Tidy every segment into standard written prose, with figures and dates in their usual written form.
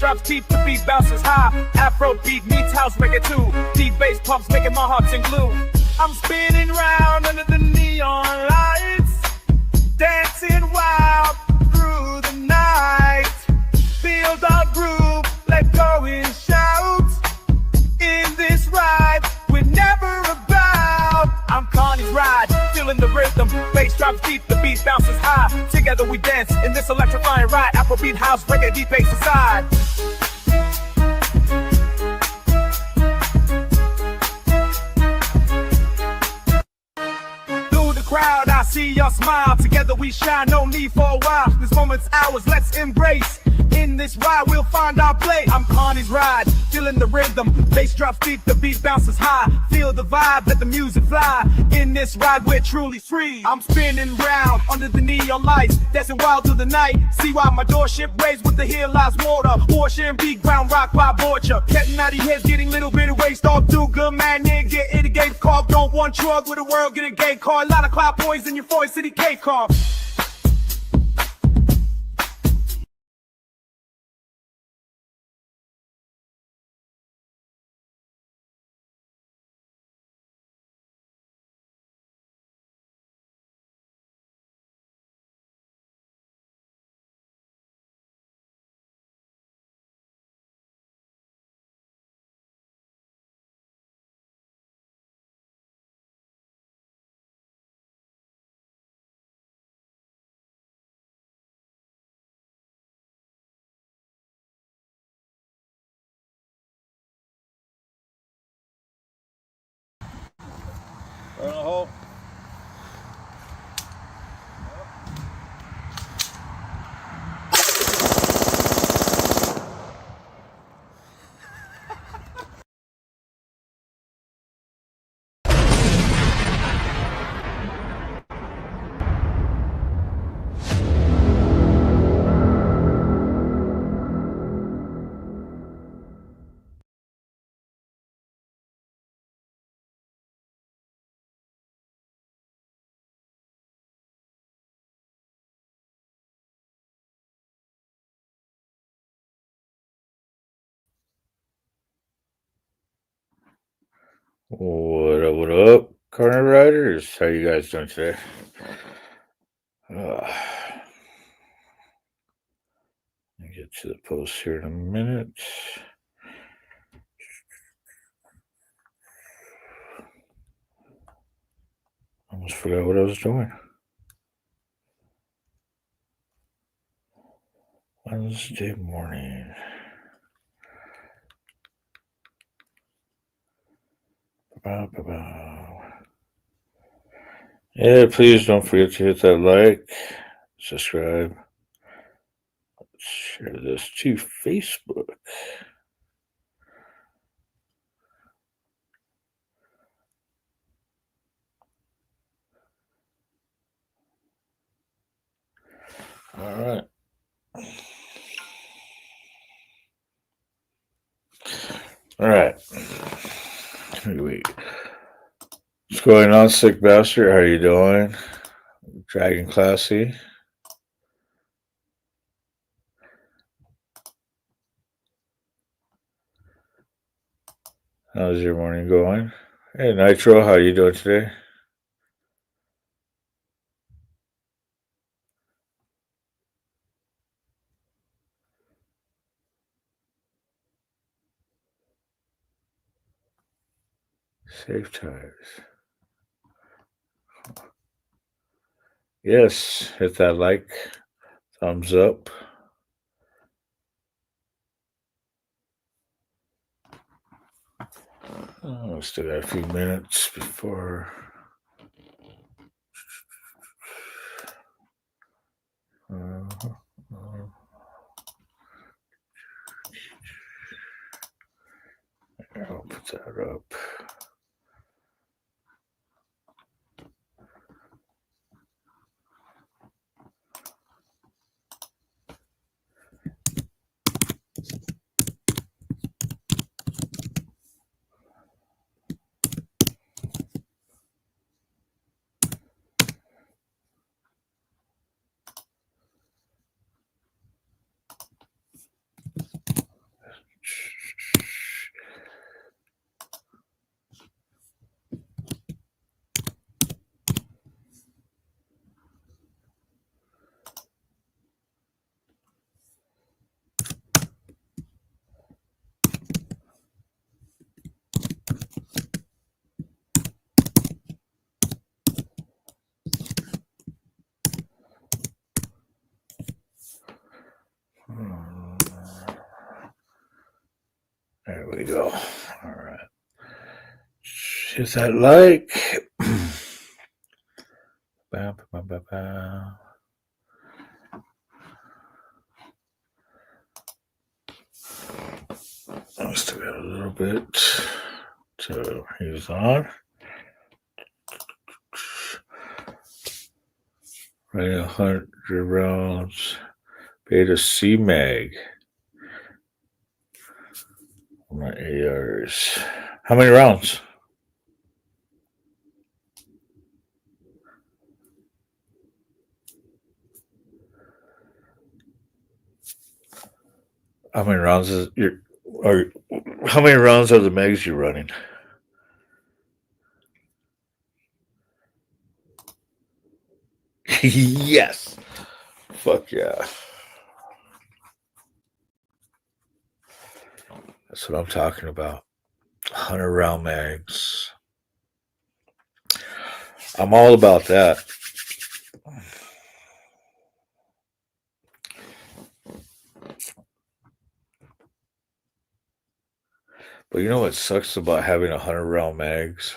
drops deep, the beat bounces high. Afro beat meets house reggae too. Deep bass pumps making my heart sing glue. I'm spinning round under the neon lights, dancing wild through the night. Feel the groove, let go and shout. In this ride, we're never about. I'm CARNY'S ride, feeling the rhythm. Bass drops deep, the beat bounces high. Together we dance in this electrifying ride. Afrobeat, house, reggae, deep bass aside. Through the crowd, I see your smile. Together we shine, no need for a while. This moment's ours, let's embrace. In this ride, we'll find our place. I'm CARNY'S ride, feeling the rhythm. Bass drops deep, the beat bounces high. Feel the vibe, let the music fly. In this ride, we're truly free. I'm spinning round under the neon lights, dancing wild through the night. See why my doorship raised with the hill lies water. Ocean beat, ground rock by Borgia. Getting out of heads, getting little bit of waste off. Do good, man, nigga, get it a game called. Don't want drug with the world, get a gay car. A lot of cloud boys in your 4 city K car. Burn a hole. What up, Carny Riders? How you guys doing today? I'll get to the post here in a minute. Almost forgot what I was doing. Wednesday morning. Yeah, please don't forget to hit that like, subscribe, share this to Facebook. All right. All right. Wait. What's going on, sick bastard? How you doing? Dragon Classy. How's your morning going? Hey, Nitro, how you doing today? Safe tires. Yes, hit that like, thumbs up. Oh, still got a few minutes before. I'll put that up. There we go. All right. Is that like? Bow, bow, bow, bow. I still got a little bit to use on. Right, 100 rounds. Beta C mag. My ARs. How many rounds? How many rounds is your? Or how many rounds are the mags you running? Yes. Fuck yeah. That's what I'm talking about. 100 round mags. I'm all about that. But you know what sucks about having 100 round mags?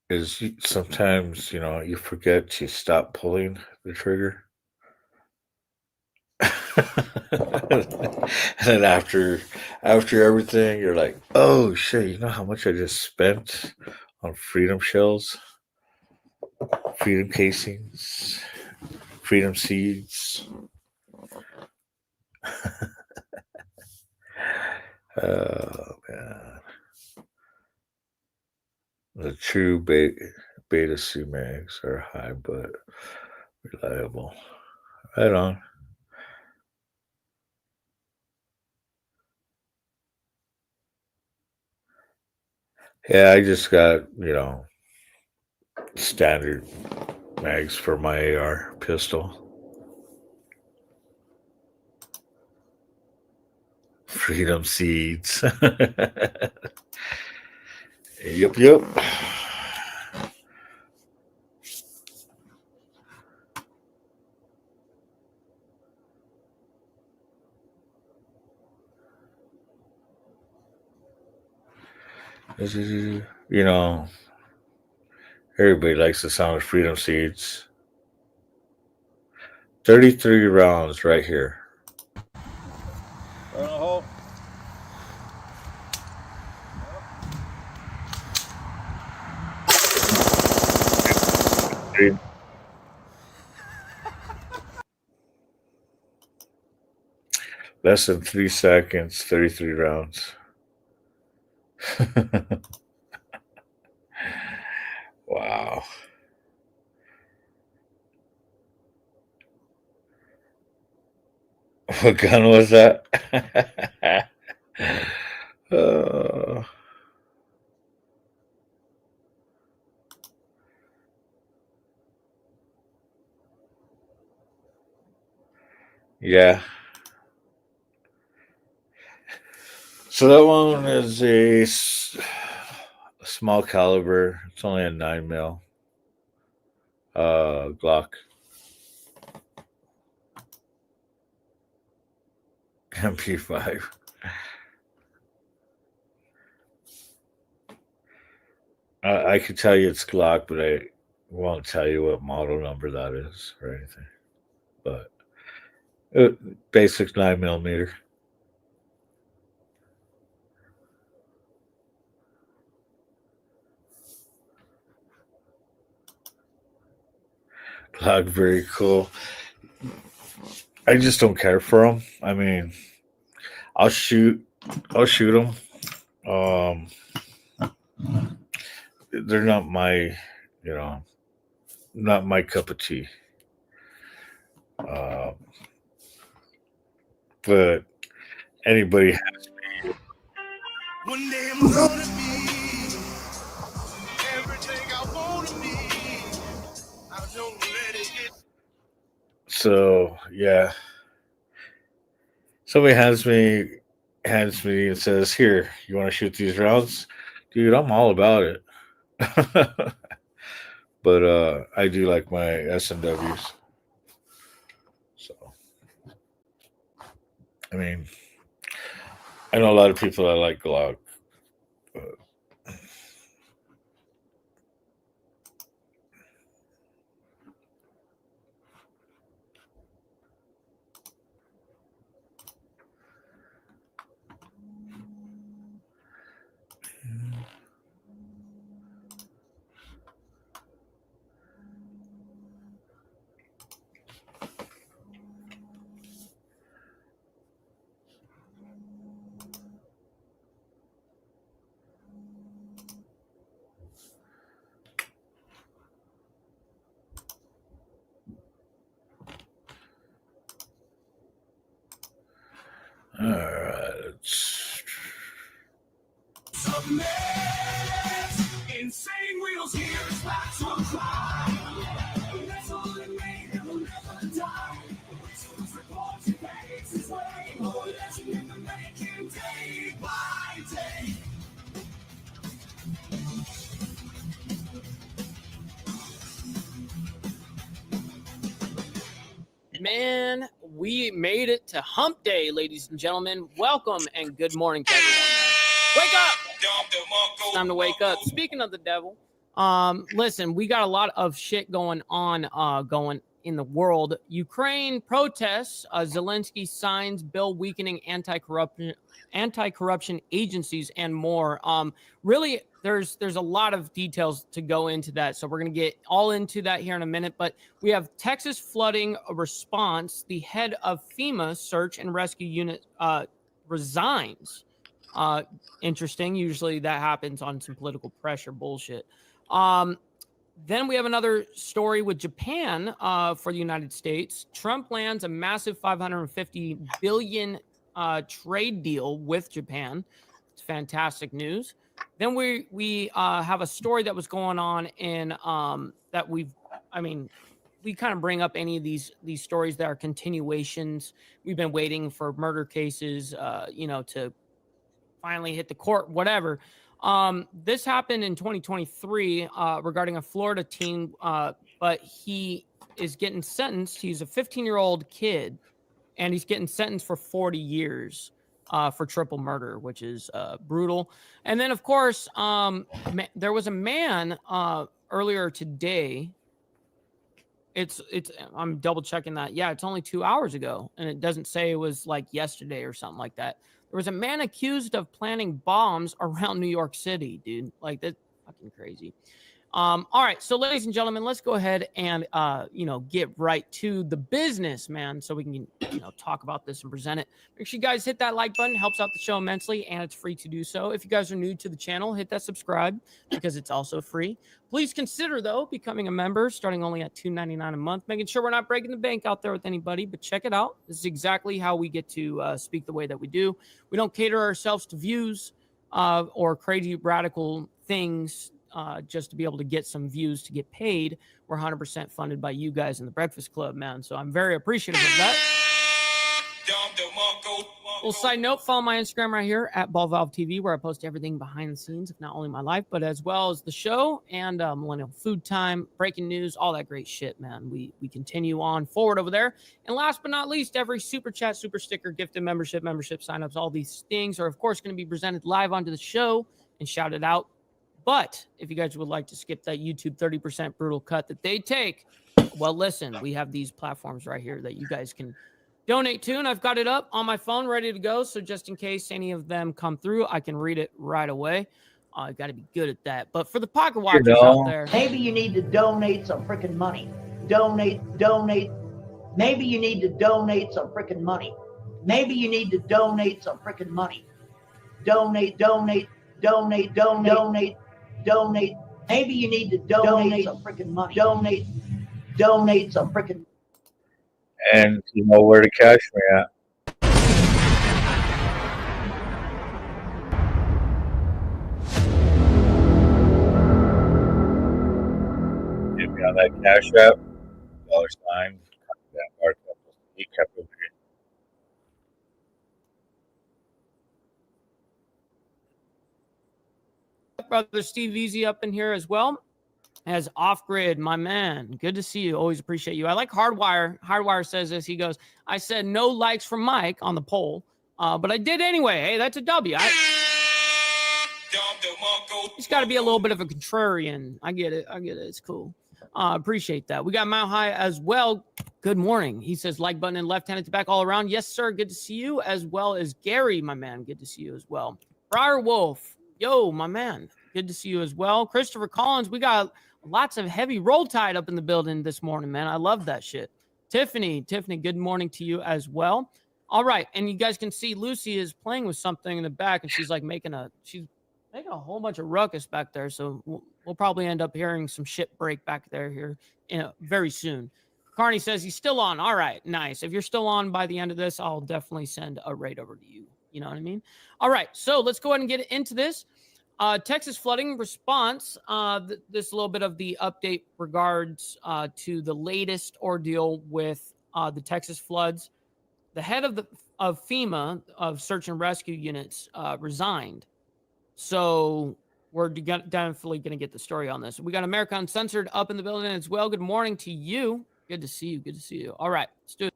Is sometimes, you forget to stop pulling the trigger. And then after everything, you're like, oh shit, you know how much I just spent on freedom shells, freedom casings, freedom seeds. Oh man. The true beta C mags are high but reliable. Right on. Yeah, I just got, standard mags for my AR pistol. Freedom seeds. Yep. You know, everybody likes the sound of freedom seeds. 33 rounds right here. Less than 3 seconds, 33 rounds. Wow. What gun was that? uh, yeah. So that one is a small caliber. It's only a 9 mil. Glock. MP5. I could tell you it's Glock, but I won't tell you what model number that is or anything. But basic 9 millimeter. Glock, very cool. I just don't care for them. I mean, I'll shoot them. They're not not my cup of tea. Um, but anybody One day I'm gonna be everything I wanna be. I don't let it get. so yeah. Somebody hands me and says, "Here, you want to shoot these rounds, dude? I'm all about it." But I do like my S&Ws. I mean, I know a lot of people that like Glock. But all right, Insane wheels here is back to climb. That's all it made, it will never die. Whistles report your face is way more lesson in the making day by day. Man, we made it to hump day, ladies and gentlemen. Welcome and good morning to everyone. Wake up! It's time to wake up. Speaking of the devil, listen, we got a lot of shit going on going in the world. Ukraine protests, Zelensky signs bill weakening anti-corruption agencies and more. Really, there's a lot of details to go into that, so we're going to get all into that here in a minute. But we have Texas flooding response. The head of FEMA search and rescue unit resigns. Interesting. Usually that happens on some political pressure bullshit. Then we have another story with Japan for the United States. Trump lands a massive $550 billion trade deal with Japan. It's fantastic news. Then we have a story that was going on in that we kind of bring up any of these stories that are continuations. We've been waiting for murder cases, to finally hit the court, whatever. This happened in 2023 regarding a Florida teen, but he is getting sentenced. He's a 15-year-old kid, and he's getting sentenced for 40 years for triple murder, which is brutal. And then, of course, there was a man earlier today. I'm double checking that. Yeah, it's only 2 hours ago, and it doesn't say it was like yesterday or something like that. There was a man accused of planting bombs around New York City, dude. Like, that's fucking crazy. All right, so ladies and gentlemen, let's go ahead and get right to the business, man, so we can talk about this and present it. Make sure you guys hit that like button. It helps out the show immensely, and it's free to do so. If you guys are new to the channel, hit that subscribe because it's also free. Please consider, though, becoming a member, starting only at $2.99 a month, making sure we're not breaking the bank out there with anybody, but check it out. This is exactly how we get to speak the way that we do. We don't cater ourselves to views or crazy radical things just to be able to get some views to get paid. We're 100% funded by you guys in the Breakfast Club, man. So I'm very appreciative of that. Well, side note, follow my Instagram right here at BallValveTV, where I post everything behind the scenes of not only my life, but as well as the show and Millennial Food Time, breaking news, all that great shit, man. We continue on forward over there. And last but not least, every super chat, super sticker, gifted membership signups, all these things are, of course, going to be presented live onto the show and shouted out. But if you guys would like to skip that YouTube 30% brutal cut that they take, well, listen, we have these platforms right here that you guys can donate to, and I've got it up on my phone ready to go. So just in case any of them come through, I can read it right away. I got to be good at that. But for the pocket watchers out there, maybe you need to donate some freaking money. Donate. Maybe you need to donate some freaking money. Maybe you need to donate some freaking money. Donate. Maybe you need to donate some freaking money. Donate some freaking. and you know where to cash me at. Hit me on that Cash App, $sign. He kept it. brother Steve Easy up in here as well. As Off Grid, my man. Good to see you. Always appreciate you. I like Hardwire. Hardwire says this. He goes, I said no likes from Mike on the poll, but I did anyway. Hey, that's a W. He's got to be a little bit of a contrarian. I get it. It's cool. Appreciate that. We got Mount High as well. Good morning. He says like button and left-handed to back all around. Yes, sir. Good to see you, as well as Gary, my man. Good to see you as well. Briar Wolf. Yo, my man. Good to see you as well. Christopher Collins. We got lots of heavy roll tide up in the building this morning, man. I love that shit. Tiffany, good morning to you as well. All right. And you guys can see Lucy is playing with something in the back, and she's like making a whole bunch of ruckus back there. So we'll probably end up hearing some shit break back there here very soon. Carney says he's still on. All right, nice. If you're still on by the end of this, I'll definitely send a raid over to you. You know what I mean? All right, so let's go ahead and get into this. Texas flooding response. This little bit of the update regards to the latest ordeal with the Texas floods. The head of FEMA of search and rescue units resigned. So we're definitely going to get the story on this. We got America Uncensored up in the building as well. Good morning to you. Good to see you. All right, let's do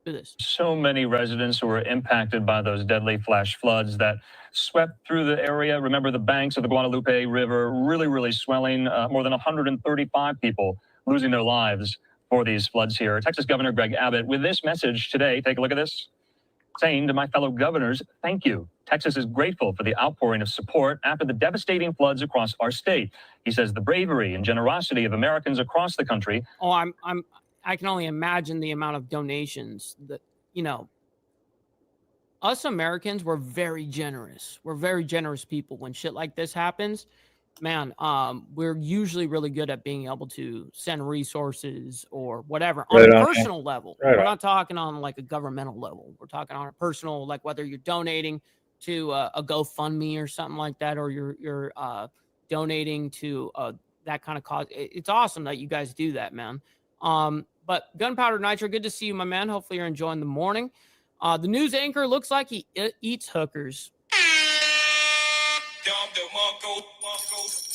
this. So many residents who were impacted by those deadly flash floods that swept through the area. Remember, the banks of the Guadalupe River really swelling. More than 135 people losing their lives for these floods here. Texas Governor Greg Abbott with this message today. Take a look at this. Saying to my fellow governors, thank you. Texas is grateful for the outpouring of support after the devastating floods across our state. He says the bravery and generosity of Americans across the country. Oh, I can only imagine the amount of donations that, us Americans, we're very generous. We're very generous people. When shit like this happens, man, we're usually really good at being able to send resources or whatever on a personal level. We're not talking on like a governmental level. We're talking on a personal, like whether you're donating to a GoFundMe or something like that, or you're donating to that kind of cause. It's awesome that you guys do that, man. But Gunpowder Nitro, good to see you, my man. Hopefully you're enjoying the morning. The news anchor looks like he eats hookers.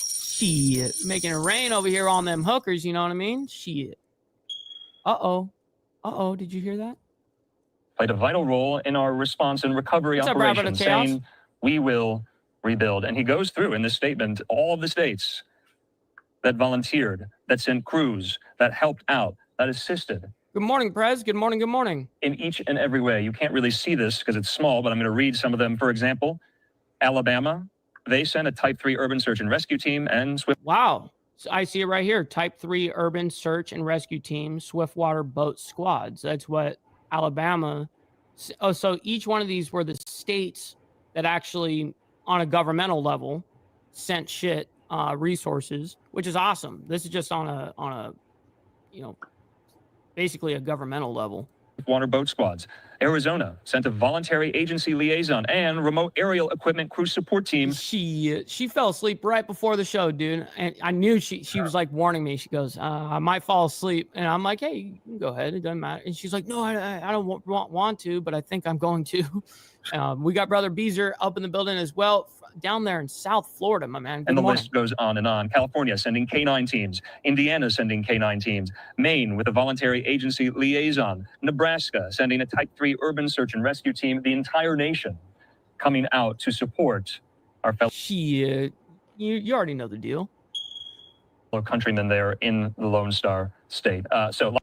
Shit, making it rain over here on them hookers, you know what I mean? Shit. Uh-oh, did you hear that? Played a vital role in our response and recovery operation, saying we will rebuild. And he goes through in this statement all of the states that volunteered, that sent crews, that helped out, that assisted. Good morning, Prez. Good morning. In each and every way. You can't really see this because it's small, but I'm going to read some of them. For example, Alabama, they sent a Type 3 urban search and rescue team and Swift. Wow. So I see it right here. Type 3 urban search and rescue team, Swiftwater boat squads. That's what Alabama. Oh, so each one of these were the states that actually, on a governmental level, sent resources, which is awesome. This is just on a basically a governmental level. Water boat squads. Arizona sent a voluntary agency liaison and remote aerial equipment crew support team. She fell asleep right before the show, dude. And I knew she was like warning me. She goes, I might fall asleep. And I'm like, hey, you can go ahead. It doesn't matter. And she's like, no, I don't want to, but I think I'm going to. We got Brother Beezer up in the building as well, down there in South Florida, my man. Good morning. List goes on and on. California sending K-9 teams. Indiana sending K-9 teams. Maine with a voluntary agency liaison. Nebraska sending a Type 3 urban search and rescue team. The entire nation coming out to support our fellow. You already know the deal. Countrymen there in the Lone Star State. So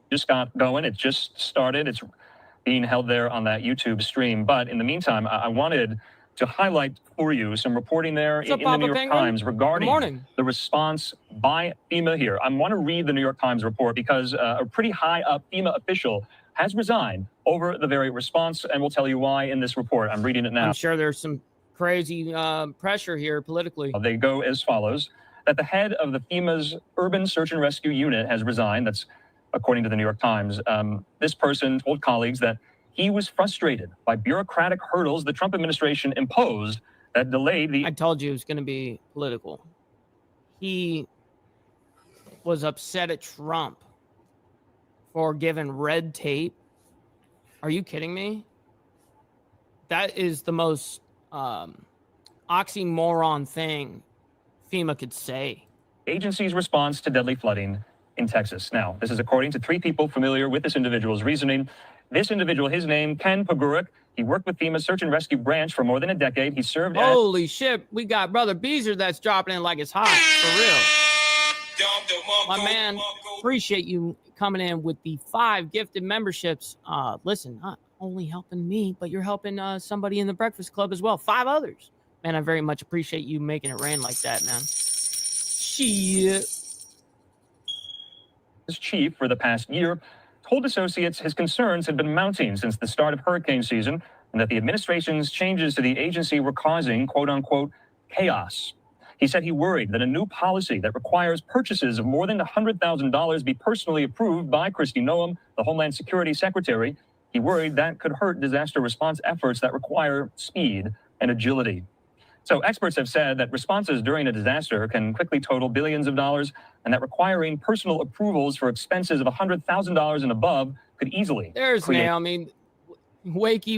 just got going. It just started. It's being held there on that YouTube stream. But in the meantime, I wanted to highlight for you some reporting there in the New York Times regarding the response by FEMA here. I want to read the New York Times report because a pretty high up FEMA official has resigned over the very response, and we'll tell you why in this report. I'm reading it now. I'm sure there's some crazy pressure here politically. They go as follows, that the head of the FEMA's Urban Search and Rescue Unit has resigned. That's according to the New York Times. This person told colleagues that he was frustrated by bureaucratic hurdles the Trump administration imposed that delayed the... I told you it was going to be political. He was upset at Trump for giving red tape. Are you kidding me? That is the most oxymoron thing FEMA could say. agency's response to deadly flooding in Texas. Now, this is according to 3 people familiar with this individual's reasoning. This individual, his name, Ken Pogorek. He worked with FEMA's search and rescue branch for more than a decade. He served as... Holy shit, we got Brother Beezer that's dropping in like it's hot, for real. My man, appreciate you coming in with the 5 gifted memberships. Listen, not only helping me, but you're helping somebody in the Breakfast Club as well. 5 others. Man, I very much appreciate you making it rain like that, man. Shit. His chief for the past year told associates his concerns had been mounting since the start of hurricane season and that the administration's changes to the agency were causing, quote unquote, chaos. He said he worried that a new policy that requires purchases of more than $100,000 be personally approved by Kristi Noem, the Homeland Security Secretary. He worried that could hurt disaster response efforts that require speed and agility. So experts have said that responses during a disaster can quickly total billions of dollars, and that requiring personal approvals for expenses of $100,000 and above could easily create Naomi. Wakey.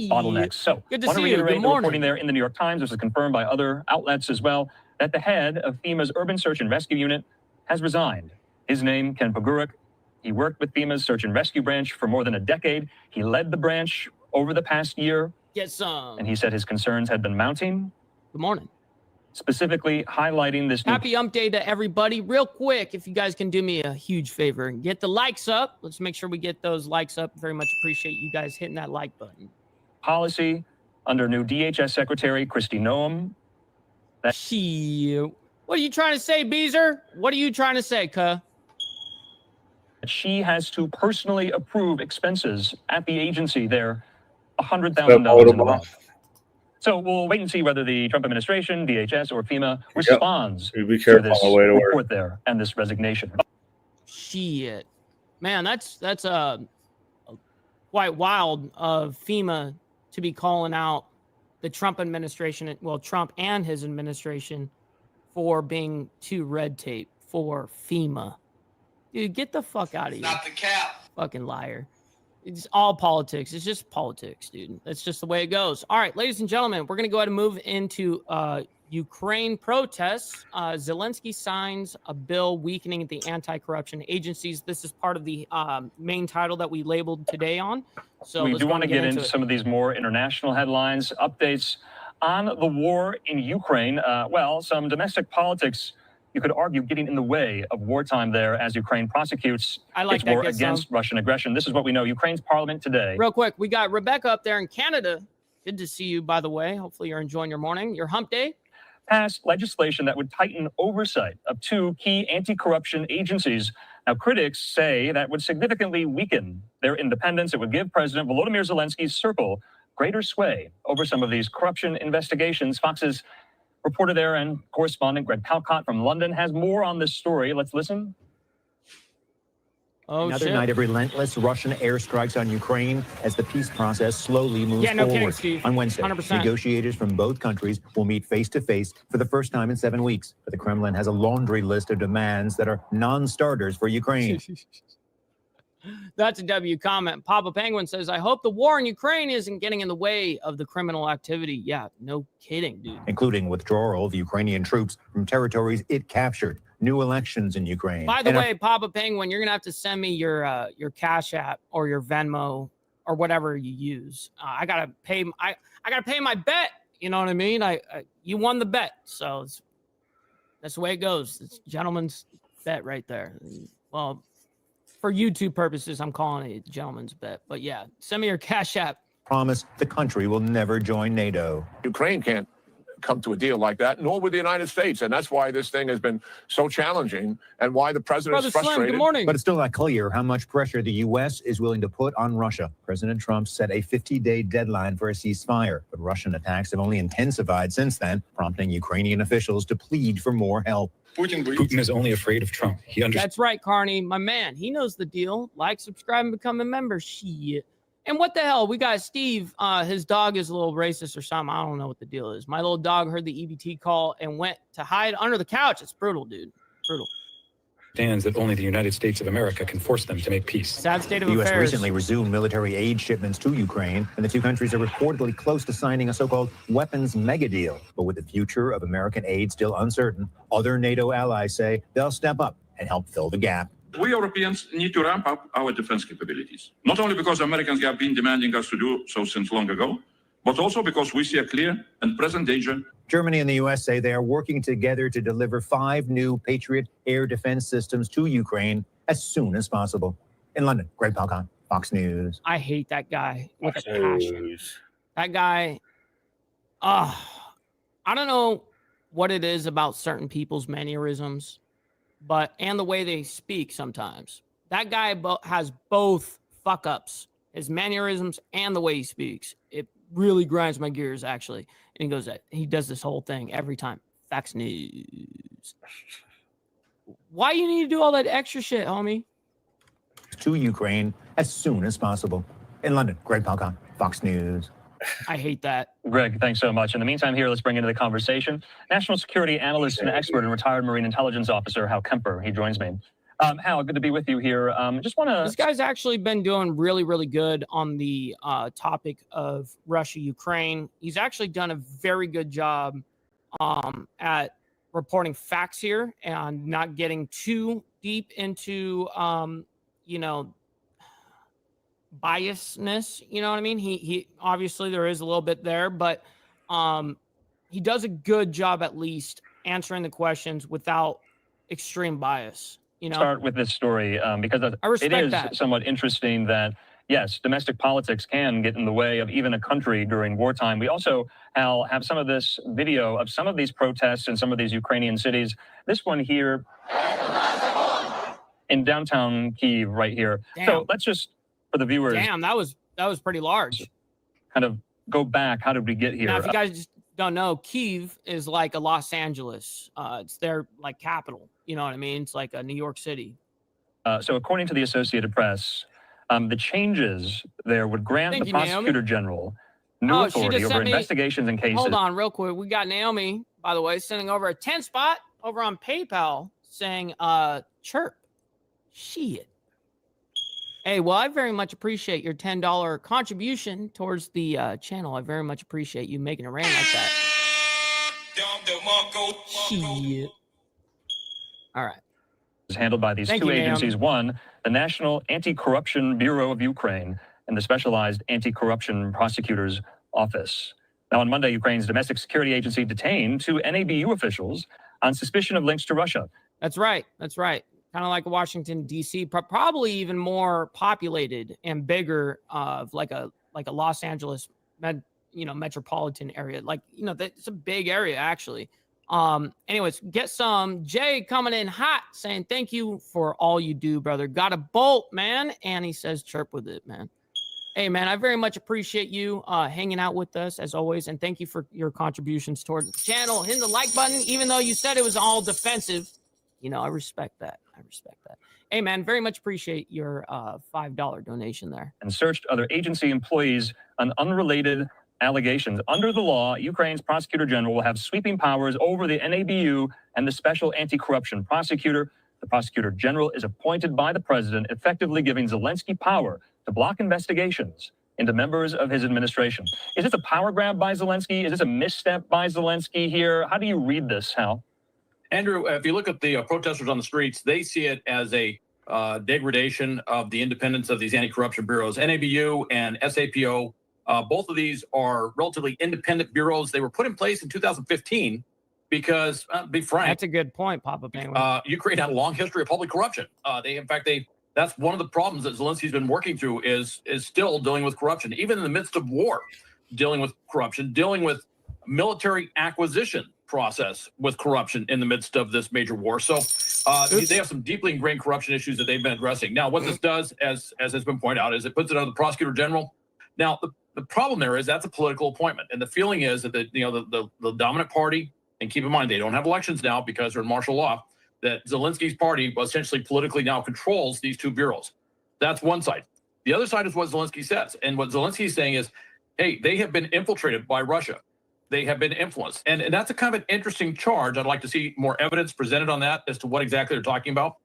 bottlenecks. So good to want to see you. reiterate Good the morning. reporting there in the New York Times. This was confirmed by other outlets as well, that the head of FEMA's Urban Search and Rescue Unit has resigned. His name, Ken Pogorek. He worked with FEMA's Search and Rescue branch for more than a decade. He led the branch over the past year. Get some. And he said his concerns had been mounting. Good morning. Specifically highlighting this new... Happy Ump Day to everybody. Real quick, if you guys can do me a huge favor and get the likes up. Let's make sure we get those likes up. Very much appreciate you guys hitting that like button. Policy under new DHS Secretary Kristi Noem. What are you trying to say, Beezer? What are you trying to say, cuh? She has to personally approve expenses at the agency there, $100,000 a month. So we'll wait and see whether the Trump administration, DHS, or FEMA responds be careful to this on the way to work report there and this resignation. Shit, man, that's quite wild of FEMA to be calling out the Trump administration, well, Trump and his administration, for being too red tape for FEMA. Dude, get the fuck out of here. Not the cap. Fucking liar. It's all politics. It's just politics, dude. That's just the way it goes. All right, ladies and gentlemen, we're going to go ahead and move into Ukraine protests. Zelensky signs a bill weakening the anti-corruption agencies. This is part of the main title that we labeled today on. So we do want to get into some of these more international headlines, updates on the war in Ukraine. Well, some domestic politics, you could argue, getting in the way of wartime there as Ukraine prosecutes its war against Russian aggression. This is what we know. Ukraine's parliament today. Real quick, we got Rebecca up there in Canada. Good to see you, by the way. Hopefully you're enjoying your morning, your hump day. Passed legislation that would tighten oversight of 2 key anti-corruption agencies. Now, critics say that would significantly weaken their independence. It would give President Volodymyr Zelensky's circle greater sway over some of these corruption investigations. Fox's reporter there and correspondent Greg Palcott from London has more on this story. Let's listen. Another night of relentless Russian airstrikes on Ukraine as the peace process slowly moves forward. Kidding, Steve. On Wednesday, 100%. negotiators from both countries will meet face-to-face for the first time in 7 weeks. But the Kremlin has a laundry list of demands that are non-starters for Ukraine. That's a W comment. Papa Penguin says, I hope the war in Ukraine isn't getting in the way of the criminal activity. Yeah, no kidding, dude. Including withdrawal of Ukrainian troops from territories it captured. New elections in Ukraine. By the way, Papa Penguin, you're gonna have to send me your Cash App or your Venmo or whatever you use. I gotta pay my bet. You know what I mean? You won the bet, so that's the way it goes. It's gentleman's bet right there. Well, for YouTube purposes, I'm calling it a gentleman's bet. But yeah, send me your Cash App. Promise the country will never join NATO. Ukraine can't come to a deal like that, nor would the United States. And that's why this thing has been so challenging and why the president is frustrated. Slim, good morning. But it's still not clear how much pressure the U.S. is willing to put on Russia. President Trump set a 50-day deadline for a ceasefire, but Russian attacks have only intensified since then, prompting Ukrainian officials to plead for more help. Putin is only afraid of Trump. He understands. That's right, Carney, my man. He knows the deal. Like, subscribe, and become a member. Shit. And what the hell? We got Steve. His dog is a little racist or something. I don't know what the deal is. My little dog heard the EBT call and went to hide under the couch. It's brutal, dude. Brutal. Stands that only the United States of America can force them to make peace. Sad state of The U.S. affairs. recently resumed military aid shipments to Ukraine, and the two countries are reportedly close to signing a so-called weapons mega deal. But with the future of American aid still uncertain, other NATO allies say they'll step up and help fill the gap. We Europeans need to ramp up our defense capabilities, not only because Americans have been demanding us to do so since long ago, but also because we see a clear and present danger. Germany and the U.S. say they are working together to deliver 5 new Patriot air defense systems to Ukraine as soon as possible. In London, Greg Palcon, Fox News. I hate that guy with a passion. That guy, I don't know what it is about certain people's mannerisms, and the way they speak sometimes. That guy has both fuck ups, his mannerisms and the way he speaks. It really grinds my gears, actually. And he does this whole thing every time. Fox News. Why you need to do all that extra shit, homie? To Ukraine as soon as possible. In London, Greg Palcon, Fox News. I hate that. Greg, thanks so much. In the meantime, here, let's bring into the conversation national security analyst and expert and retired Marine intelligence officer Hal Kemper. He joins me. Hal, good to be with you here. Just want to. This guy's actually been doing really, really good on the topic of Russia, Ukraine. He's actually done a very good job at reporting facts here and not getting too deep into, biasness. You know what I mean? He obviously there is a little bit there, but he does a good job at least answering the questions without extreme bias. Start with this story because it is somewhat interesting that, yes, domestic politics can get in the way of even a country during wartime. We also, Al, have some of this video of some of these protests in some of these Ukrainian cities. This one here in downtown Kyiv right here. Damn. So let's just, for the viewers. Damn, that was pretty large. Kind of go back. How did we get here? Now, if you guys just don't know, Kyiv is like a Los Angeles. It's their like capital. You know what I mean? It's like a New York City. So according to the Associated Press, the changes there would grant the prosecutor general new authority over investigations and cases. Hold on real quick. We got Naomi, by the way, sending over a 10 spot over on PayPal saying, chirp. Shit. Hey, well, I very much appreciate your $10 contribution towards the channel. I very much appreciate you making it rain like that. Shit. All right. Is handled by these two agencies. One, the National Anti-Corruption Bureau of Ukraine and the Specialized Anti-Corruption Prosecutor's Office. Now, on Monday, Ukraine's domestic security agency detained 2 NABU officials on suspicion of links to Russia. That's right. That's right. Kind of like Washington, D.C., probably even more populated and bigger of like a Los Angeles, metropolitan area. It's a big area, actually. Anyways, get some. Jay coming in hot saying, thank you for all you do, brother. Got a bolt, man. And he says, chirp with it, man. Hey, man, I very much appreciate you hanging out with us as always. And thank you for your contributions towards the channel. Hitting the like button, even though you said it was all defensive. I respect that. Hey, man, very much appreciate your $5 donation there. And searched other agency employees on unrelated allegations. Under the law, Ukraine's prosecutor general will have sweeping powers over the NABU and the special anti-corruption prosecutor. The prosecutor general is appointed by the president, effectively giving Zelensky power to block investigations into members of his administration. Is this a power grab by Zelensky? Is this a misstep by Zelensky here? How do you read this, Hal? Andrew, if you look at the protesters on the streets, they see it as a degradation of the independence of these anti-corruption bureaus. NABU and SAPO, both of these are relatively independent bureaus. They were put in place in 2015 because, be frank. That's a good point, Papa Penguin. Ukraine had a long history of public corruption. That's one of the problems that Zelensky's been working through is still dealing with corruption, even in the midst of war, dealing with corruption, dealing with military acquisition process with corruption in the midst of this major war. So they have some deeply ingrained corruption issues that they've been addressing. Now, what this does, as has been pointed out, is it puts it on the prosecutor general. Now, the problem there is that's a political appointment. And the feeling is that the dominant party, and keep in mind, they don't have elections now because they're in martial law, that Zelensky's party essentially politically now controls these two bureaus. That's one side. The other side is what Zelensky says. And what Zelensky is saying is, hey, they have been infiltrated by Russia. They have been influenced. And that's a kind of an interesting charge. I'd like to see more evidence presented on that as to what exactly they're talking about.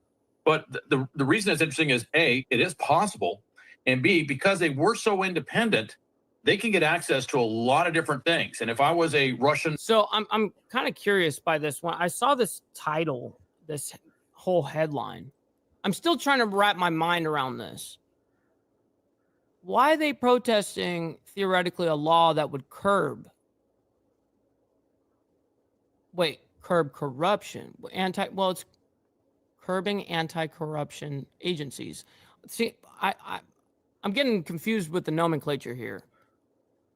But the reason it's interesting is A, it is possible, and B, because they were so independent, they can get access to a lot of different things. And if I was a Russian, So I'm kind of curious by this one. I saw this title, this whole headline. I'm still trying to wrap my mind around this. Why are they protesting theoretically a law that would curb corruption? Well, it's curbing anti-corruption agencies. See, I'm getting confused with the nomenclature here.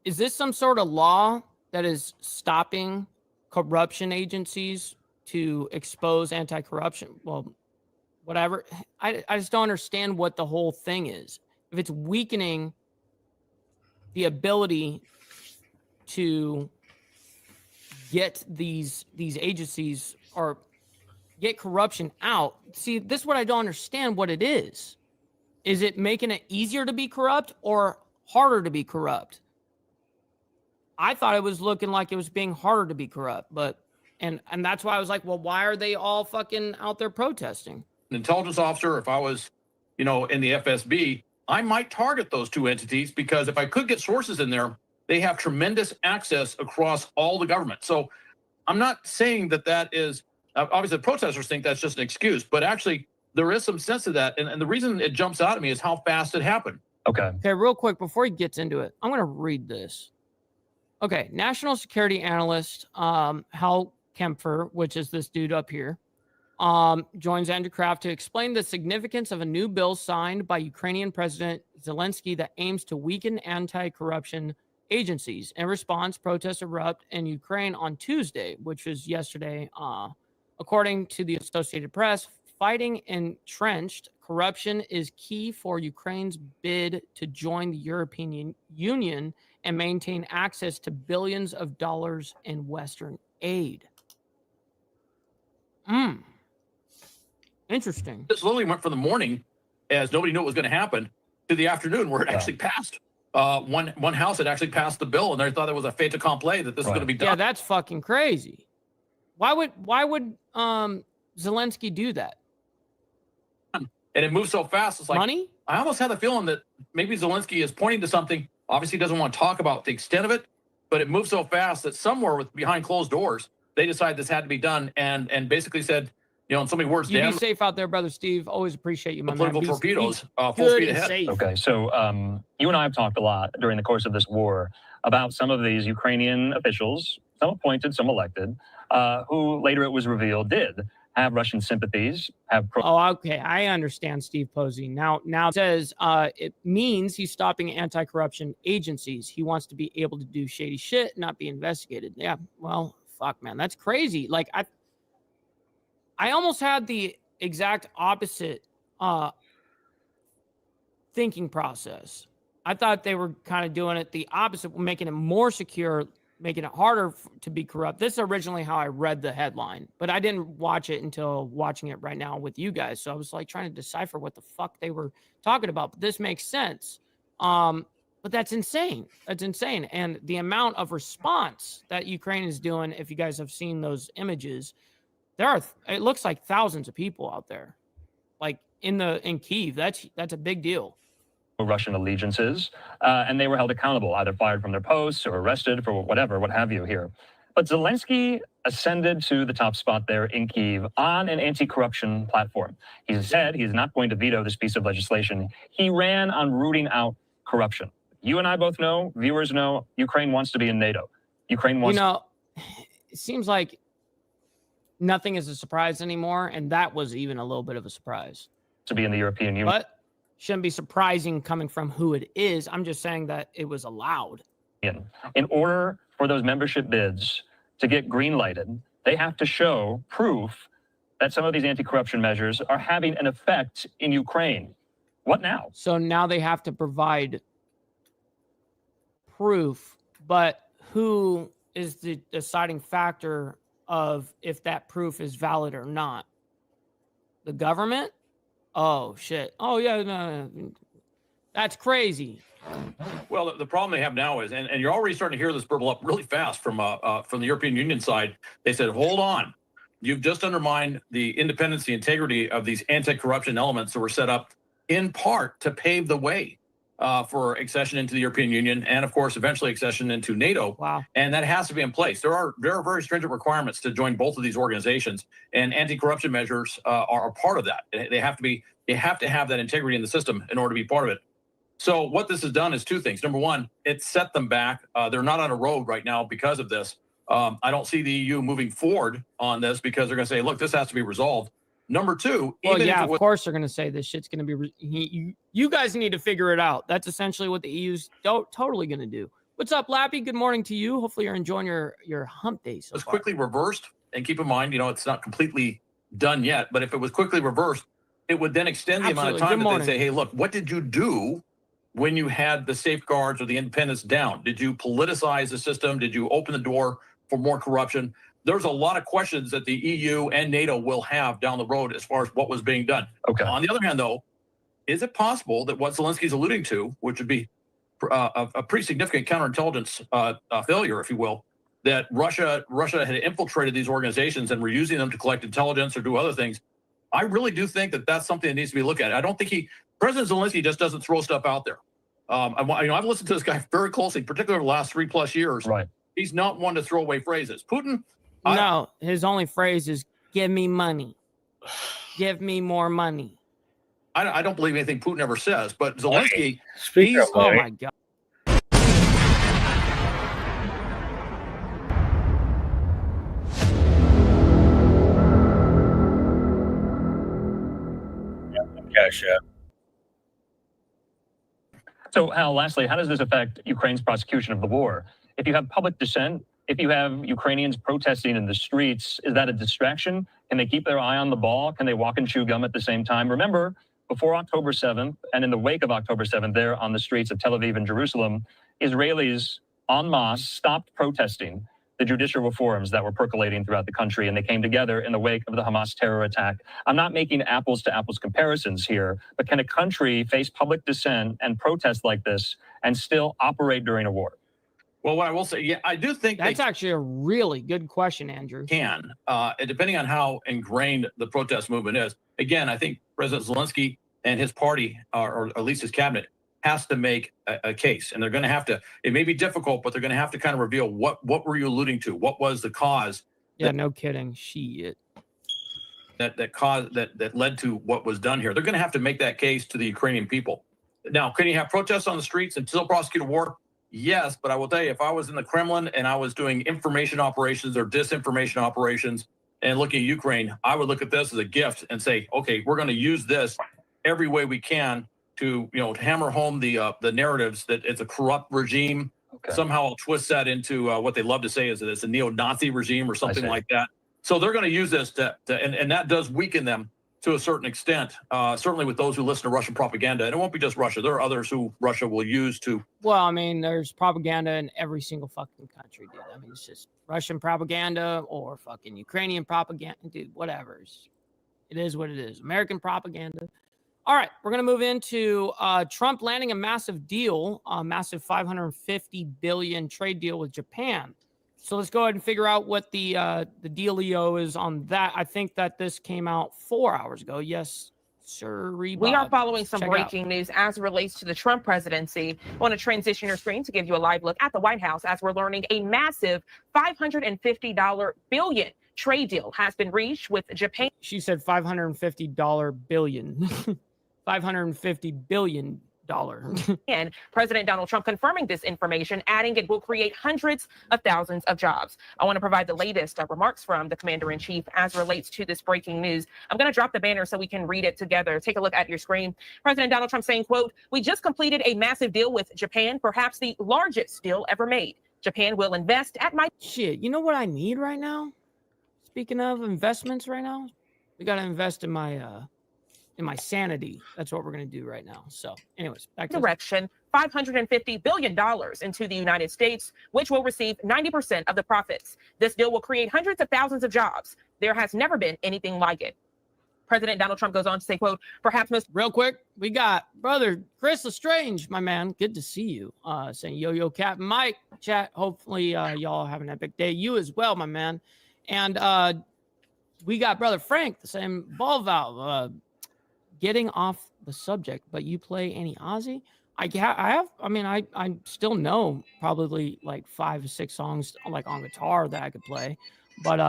Is this some sort of law that is stopping corruption agencies to expose anti-corruption? Well, whatever. I just don't understand what the whole thing is. If it's weakening the ability to get these agencies or get corruption out. See, this is what I don't understand what it is. Is it making it easier to be corrupt or harder to be corrupt? I thought it was looking like it was being harder to be corrupt, but and that's why I was like, well, why are they all fucking out there protesting? an intelligence officer, if I was, in the FSB, I might target those two entities because if I could get sources in there, they have tremendous access across all the government. So I'm not saying that is, obviously the protesters think that's just an excuse, but actually there is some sense of that. And the reason it jumps out at me is how fast it happened. Okay, real quick, before he gets into it, I'm going to read this. Okay, National Security Analyst Hal Kempfer, which is this dude up here, joins Andrew Kraft to explain the significance of a new bill signed by Ukrainian President Zelensky that aims to weaken anti-corruption agencies. In response, protests erupt in Ukraine on Tuesday, which was yesterday. According to the Associated Press, fighting entrenched corruption is key for Ukraine's bid to join the European Union and maintain access to billions of dollars in Western aid. Interesting. This literally went from the morning, as nobody knew what was going to happen, to the afternoon where it actually passed. One house had actually passed the bill, and they thought it was a fait accompli that this was going to be done. Yeah, that's fucking crazy. Why would Zelensky do that? And it moves so fast. It's like money. I almost had the feeling that maybe Zelensky is pointing to something. Obviously, he doesn't want to talk about the extent of it, but it moves so fast that somewhere behind closed doors, they decided this had to be done, and basically said, in so many words, you be safe out there, brother Steve. Always appreciate you, my man. Political torpedoes, full speed ahead. Safe. Okay, so you and I have talked a lot during the course of this war about some of these Ukrainian officials, some appointed, some elected, who later it was revealed did have Russian sympathies, okay, I understand, Steve Posey. Now it says it means he's stopping anti-corruption agencies. He wants to be able to do shady shit, not be investigated. Yeah, well, fuck, man, that's crazy. Like I almost had the exact opposite thinking process. I thought they were kind of doing it the opposite, making it more secure, making it harder to be corrupt. This is originally how I read the headline, but I didn't watch it until watching it right now with you guys. So I was like trying to decipher what the fuck they were talking about. But this makes sense. But that's insane. That's insane. And the amount of response that Ukraine is doing, if you guys have seen those images, it looks like thousands of people out there, like in Kyiv. That's a big deal. Russian allegiances, and they were held accountable, either fired from their posts or arrested for whatever, what have you here. But Zelensky ascended to the top spot there in Kyiv on an anti-corruption platform. He said he's not going to veto this piece of legislation. He ran on rooting out corruption. You and I both know, viewers know, Ukraine wants to be in NATO. Ukraine wants... it seems like nothing is a surprise anymore, and that was even a little bit of a surprise. To be in the European Union. But shouldn't be surprising coming from who it is. I'm just saying that it was allowed. In order for those membership bids to get green-lighted, they have to show proof that some of these anti-corruption measures are having an effect in Ukraine. What now? So now they have to provide proof, but who is the deciding factor of if that proof is valid or not? The government? Oh, shit. Oh, yeah, no. That's crazy. Well, the problem they have now is, and you're already starting to hear this burble up really fast from the European Union side. They said, hold on. you've just undermined the independence, the integrity of these anti-corruption elements that were set up in part to pave the way for accession into the European Union and, of course, eventually accession into NATO. Wow. And that has to be in place. There are very stringent requirements to join both of these organizations, and anti-corruption measures are a part of that. They have to have that integrity in the system in order to be part of it. So what this has done is two things. Number one, it set them back. They're not on a road right now because of this. I don't see the EU moving forward on this because they're going to say, look, this has to be resolved. Number two, well, yeah, of course they're going to say this shit's going to be. You guys need to figure it out. That's essentially what the EU's totally going to do. What's up, Lappy? Good morning to you. Hopefully you're enjoying your hump day. So it's quickly reversed, and keep in mind, it's not completely done yet. But if it was quickly reversed, it would then extend the amount of time that they say, hey, look, what did you do when you had the safeguards or the independence down? Did you politicize the system? Did you open the door for more corruption? There's a lot of questions that the EU and NATO will have down the road as far as what was being done. Okay. On the other hand, though, is it possible that what Zelensky's alluding to, which would be a pretty significant counterintelligence failure, if you will, that Russia had infiltrated these organizations and were using them to collect intelligence or do other things? I really do think that that's something that needs to be looked at. I don't think President Zelensky just doesn't throw stuff out there. I've listened to this guy very closely, particularly over the last 3+ years. Right. He's not one to throw away phrases. Putin. No, his only phrase is "Give me money, give me more money." I don't believe anything Putin ever says, but Zelensky. Oh my God. Cash out. So, Hal, lastly, how does this affect Ukraine's prosecution of the war? If you have public dissent, if you have Ukrainians protesting in the streets, is that a distraction? Can they keep their eye on the ball? Can they walk and chew gum at the same time? Remember, before October 7th and in the wake of October 7th, there on the streets of Tel Aviv and Jerusalem, Israelis en masse stopped protesting the judicial reforms that were percolating throughout the country, and they came together in the wake of the Hamas terror attack. I'm not making apples to apples comparisons here, but can a country face public dissent and protest like this and still operate during a war? Well, what I will say, yeah, I do think that's actually a really good question, Andrew. Can, depending on how ingrained the protest movement is. Again, I think President Zelensky and his party, or at least his cabinet, has to make a case, and they're going to have to. It may be difficult, but they're going to have to kind of reveal what were you alluding to? What was the cause? Yeah, no kidding. Shit. That led to what was done here. They're going to have to make that case to the Ukrainian people. Now, can you have protests on the streets and still prosecute a war? Yes, but I will tell you, if I was in the Kremlin and I was doing information operations or disinformation operations and looking at Ukraine, I would look at this as a gift and say, okay, we're going to use this every way we can to hammer home the narratives that it's a corrupt regime. Okay. Somehow I'll twist that into what they love to say is that it's a neo-Nazi regime or something like that. So they're going to use this and that does weaken them to a certain extent, certainly with those who listen to Russian propaganda. And it won't be just Russia. There are others who Russia will use to. Well, I mean, there's propaganda in every single fucking country, dude. I mean, it's just Russian propaganda or fucking Ukrainian propaganda, dude, whatever. It is what it is. American propaganda. All right, we're going to move into Trump landing a massive deal, a massive $550 billion trade deal with Japan. So let's go ahead and figure out what the dealio is on that. I think that this came out 4 hours ago. Yes, sir. We are following some breaking news as it relates to the Trump presidency. I want to transition your screen to give you a live look at the White House as we're learning a massive $550 billion trade deal has been reached with Japan. She said $550 billion. $550 billion. And President Donald Trump confirming this information, adding it will create hundreds of thousands of jobs. I want to provide the latest remarks from the commander-in-chief as relates to this breaking news. I'm going to drop the banner so we can read it together. Take a look at your screen. President Donald Trump saying, quote, "We just completed a massive deal with Japan, perhaps the largest deal ever made. Japan will invest at my..." Shit, you know what I need right now? Speaking of investments right now, we got to invest in my sanity. That's what we're going to do right now. So anyways, back to direction, $550 billion into the United States, which will receive 90% of the profits. This deal will create hundreds of thousands of jobs. There has never been anything like it. President Donald Trump goes on to say, quote, "Perhaps most..." Real quick, we got brother Chris Lestrange, my man. Good to see you. Saying yo, Captain Mike, chat. Hopefully y'all have an epic day. You as well, my man. And we got brother Frank, the same ball valve. Getting off the subject, but you play any Ozzy? I have. I mean, I still know probably like 5 or 6 songs like on guitar that I could play, but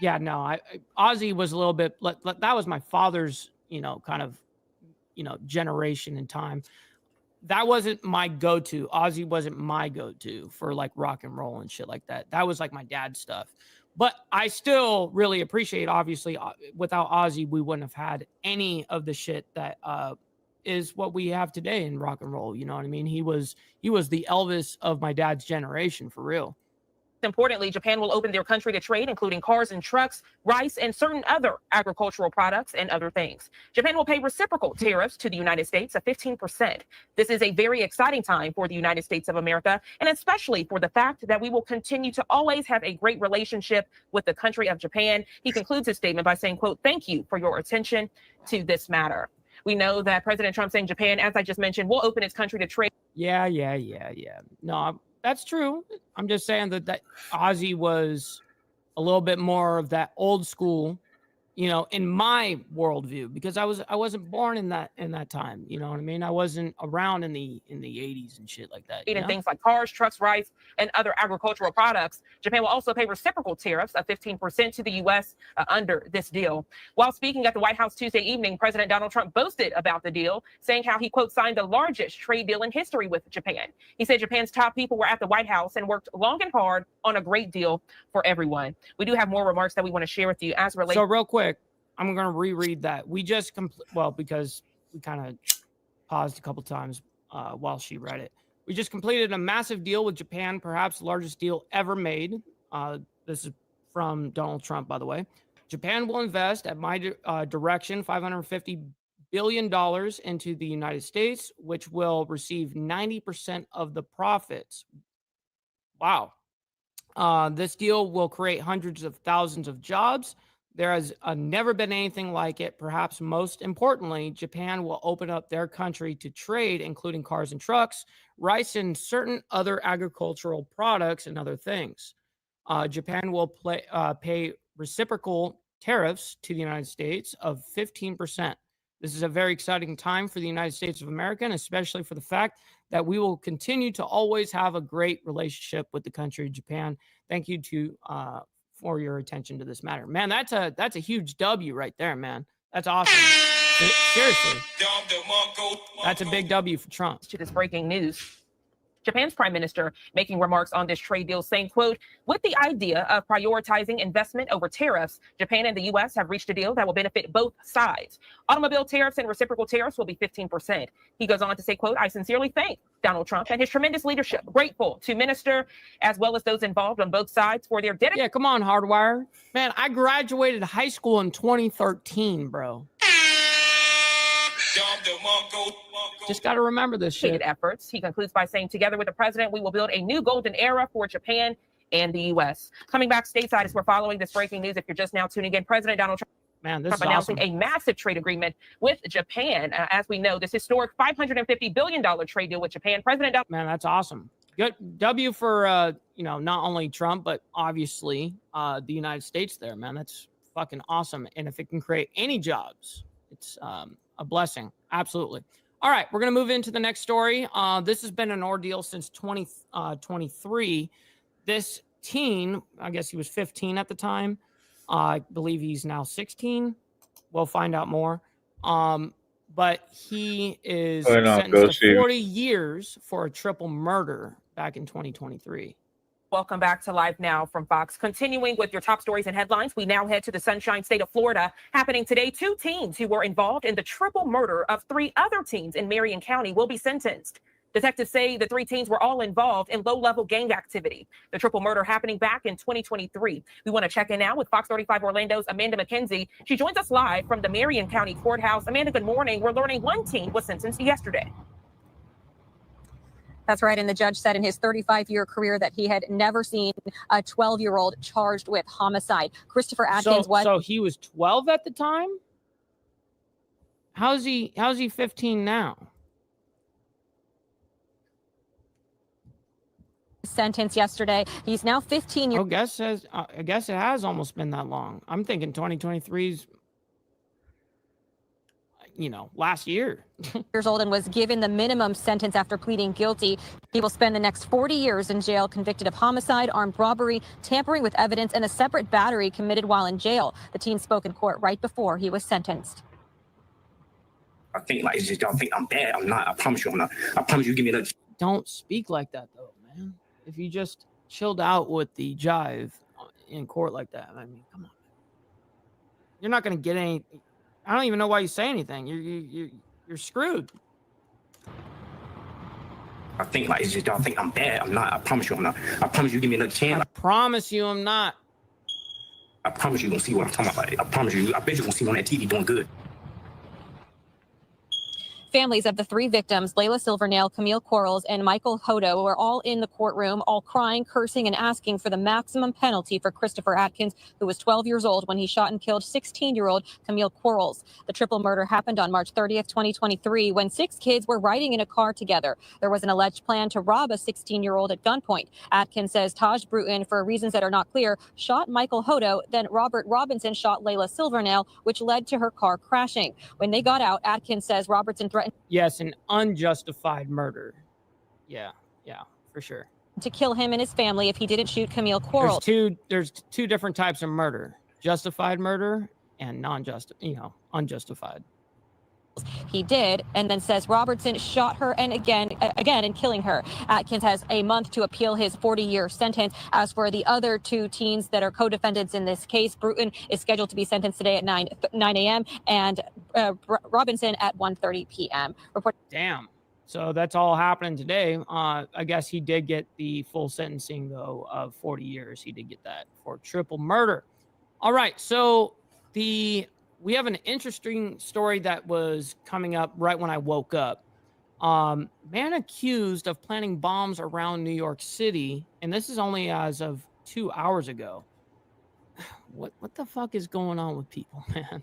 yeah, no, Ozzy was a little bit. That was my father's, kind of, generation and time. That wasn't my go-to. Ozzy wasn't my go-to for like rock and roll and shit like that. That was like my dad's stuff. But I still really appreciate, obviously, without Ozzy, we wouldn't have had any of the shit that is what we have today in rock and roll. You know what I mean? He was the Elvis of my dad's generation, for real. Importantly, Japan will open their country to trade, including cars and trucks, rice, and certain other agricultural products and other things. Japan will pay reciprocal tariffs to the United States of 15%. This is a very exciting time for the United States of America, and especially for the fact that we will continue to always have a great relationship with the country of Japan. He concludes his statement by saying, quote, "Thank you for your attention to this matter." We know that President Trump saying Japan, as I just mentioned, will open its country to trade. Yeah. No, that's true. I'm just saying that Ozzy was a little bit more of that old school, in my worldview, because I wasn't born in that time. You know what I mean? I wasn't around in the 80s and shit like that. And things like cars, trucks, rice, and other agricultural products. Japan will also pay reciprocal tariffs of 15% to the U.S. Under this deal. While speaking at the White House Tuesday evening, President Donald Trump boasted about the deal, saying how he, quote, signed the largest trade deal in history with Japan. He said Japan's top people were at the White House and worked long and hard on a great deal for everyone. We do have more remarks that we want to share with you as related. So real quick, I'm going to reread that. We just because we kind of paused a couple times while she read it. We just completed a massive deal with Japan, perhaps the largest deal ever made. This is from Donald Trump, by the way. Japan will invest, at my direction, $550 billion into the United States, which will receive 90% of the profits. Wow. This deal will create hundreds of thousands of jobs. There has never been anything like it. Perhaps most importantly, Japan will open up their country to trade, including cars and trucks, rice, and certain other agricultural products and other things. Japan will pay reciprocal tariffs to the United States of 15%. This is a very exciting time for the United States of America, and especially for the fact that we will continue to always have a great relationship with the country of Japan. Thank you for your attention to this matter. Man, that's a huge W right there, man. That's awesome. Seriously. That's a big W for Trump. To this breaking news. Japan's prime minister making remarks on this trade deal, saying, quote, "With the idea of prioritizing investment over tariffs, Japan and the U.S. have reached a deal that will benefit both sides. Automobile tariffs and reciprocal tariffs will be 15%. He goes on to say, quote, "I sincerely thank Donald Trump and his tremendous leadership. Grateful to minister as well as those involved on both sides for their dedication." Yeah, come on, Hardwire. Man, I graduated high school in 2013, bro. Just got to remember this shit. Efforts. He concludes by saying, "Together with the president, we will build a new golden era for Japan and the U.S." Coming back stateside as we're following this breaking news, if you're just now tuning in, President Donald Trump announcing a massive trade agreement with Japan. As we know, this historic $550 billion trade deal with Japan. Man, that's awesome. Good W for, not only Trump, but obviously the United States there, man. That's fucking awesome. And if it can create any jobs, it's a blessing. Absolutely. All right, we're going to move into the next story. This has been an ordeal since 2023. This teen, I guess he was 15 at the time. I believe he's now 16. We'll find out more. But he is sentenced to 40 years for a triple murder back in 2023. Welcome back to Live Now from Fox. Continuing with your top stories and headlines, we now head to the Sunshine State of Florida. Happening today, 2 teens who were involved in the triple murder of 3 other teens in Marion County will be sentenced. Detectives say the 3 teens were all involved in low-level gang activity. The triple murder happening back in 2023. We want to check in now with Fox 35 Orlando's Amanda McKenzie. She joins us live from the Marion County Courthouse. Amanda, good morning. We're learning 1 teen was sentenced yesterday. That's right. And the judge said in his 35-year career that he had never seen a 12-year-old charged with homicide. Christopher Atkins was. So he was 12 at the time? How's he 15 now? sentence yesterday. He's now 15 years. I guess it has almost been that long. I'm thinking 2023's, last year. Years old and was given the minimum sentence after pleading guilty. He will spend the next 40 years in jail, convicted of homicide, armed robbery, tampering with evidence, and a separate battery committed while in jail. The teen spoke in court right before he was sentenced. I think like it's just y'all think I'm bad. I'm not. I promise you I'm not. I promise you give me that. Don't speak like that though, man. If you just chilled out with the jive in court like that, I mean, come on. You're not gonna get any. I don't even know why you say anything. You're screwed. I think like it's just y'all think I'm bad. I'm not. I promise you I'm not. I promise you give me another chance. I promise you I'm not. I promise you gonna see what I'm talking about. I promise you. I bet you gonna see me on that TV doing good. Families of the three victims, Layla Silvernail, Camille Quarles, and Michael Hodo, were all in the courtroom, all crying, cursing, and asking for the maximum penalty for Christopher Atkins, who was 12 years old when he shot and killed 16-year-old Camille Quarles. The triple murder happened on March 30th, 2023, when 6 kids were riding in a car together. There was an alleged plan to rob a 16-year-old at gunpoint. Atkins says Taj Bruton, for reasons that are not clear, shot Michael Hodo, then Robert Robinson shot Layla Silvernail, which led to her car crashing. When they got out, Atkins says Robertson threatened. Yes, an unjustified murder. Yeah, for sure. To kill him and his family if he didn't shoot Camille Quarles. There's two different types of murder: justified murder and unjustified. He did, and then says Robertson shot her and again in killing her. Atkins has a month to appeal his 40-year sentence. As for the other 2 teens that are co-defendants in this case, Bruton is scheduled to be sentenced today at 9 a.m. and Robinson at 1:30 p.m. Damn. So that's all happening today. I guess he did get the full sentencing, though, of 40 years. He did get that for triple murder. All right. So we have an interesting story that was coming up right when I woke up. Man accused of planting bombs around New York City, and this is only as of 2 hours ago. What the fuck is going on with people, man?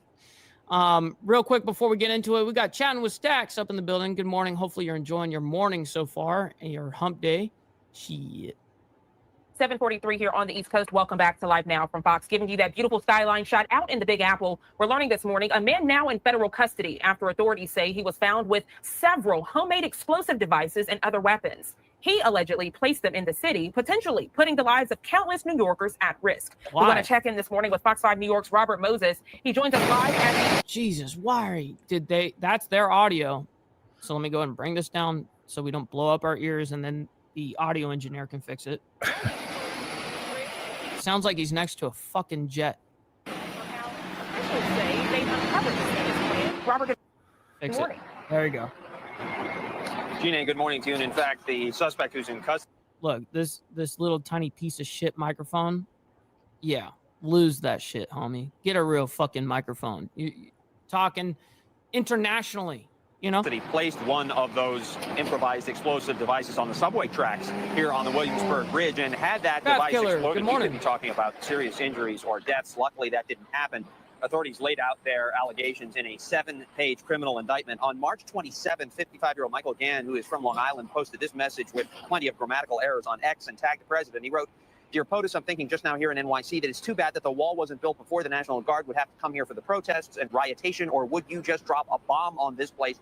Real quick before we get into it, we got Chatting with Stacks up in the building. Good morning. Hopefully you're enjoying your morning so far and your hump day. Shit. 7:43 here on the East Coast. Welcome back to Live Now from Fox, giving you that beautiful skyline shot out in the Big Apple. We're learning this morning a man now in federal custody after authorities say he was found with several homemade explosive devices and other weapons. He allegedly placed them in the city, potentially putting the lives of countless New Yorkers at risk. Why? We're going to check in this morning with Fox 5 New York's Robert Moses. He joins us live at Jesus, why did they? That's their audio. So let me go ahead and bring this down so we don't blow up our ears, and then the audio engineer can fix it. Sounds like he's next to a fucking jet. Robert, fix it. There you go. Gina, good morning to you. And in fact, the suspect who's in custody. Look, this little tiny piece of shit microphone. Yeah, lose that shit, homie. Get a real fucking microphone. You're talking internationally. That he placed one of those improvised explosive devices on the subway tracks here on the Williamsburg Bridge, and had that device exploded, we could be talking about serious injuries or deaths. Luckily, that didn't happen. Authorities laid out their allegations in a 7-page criminal indictment. On March 27, 55-year-old Michael Gann, who is from Long Island, posted this message with plenty of grammatical errors on X and tagged the president. He wrote, "Dear POTUS, I'm thinking just now here in NYC that it's too bad that the wall wasn't built before the National Guard would have to come here for the protests and riotation, or would you just drop a bomb on this place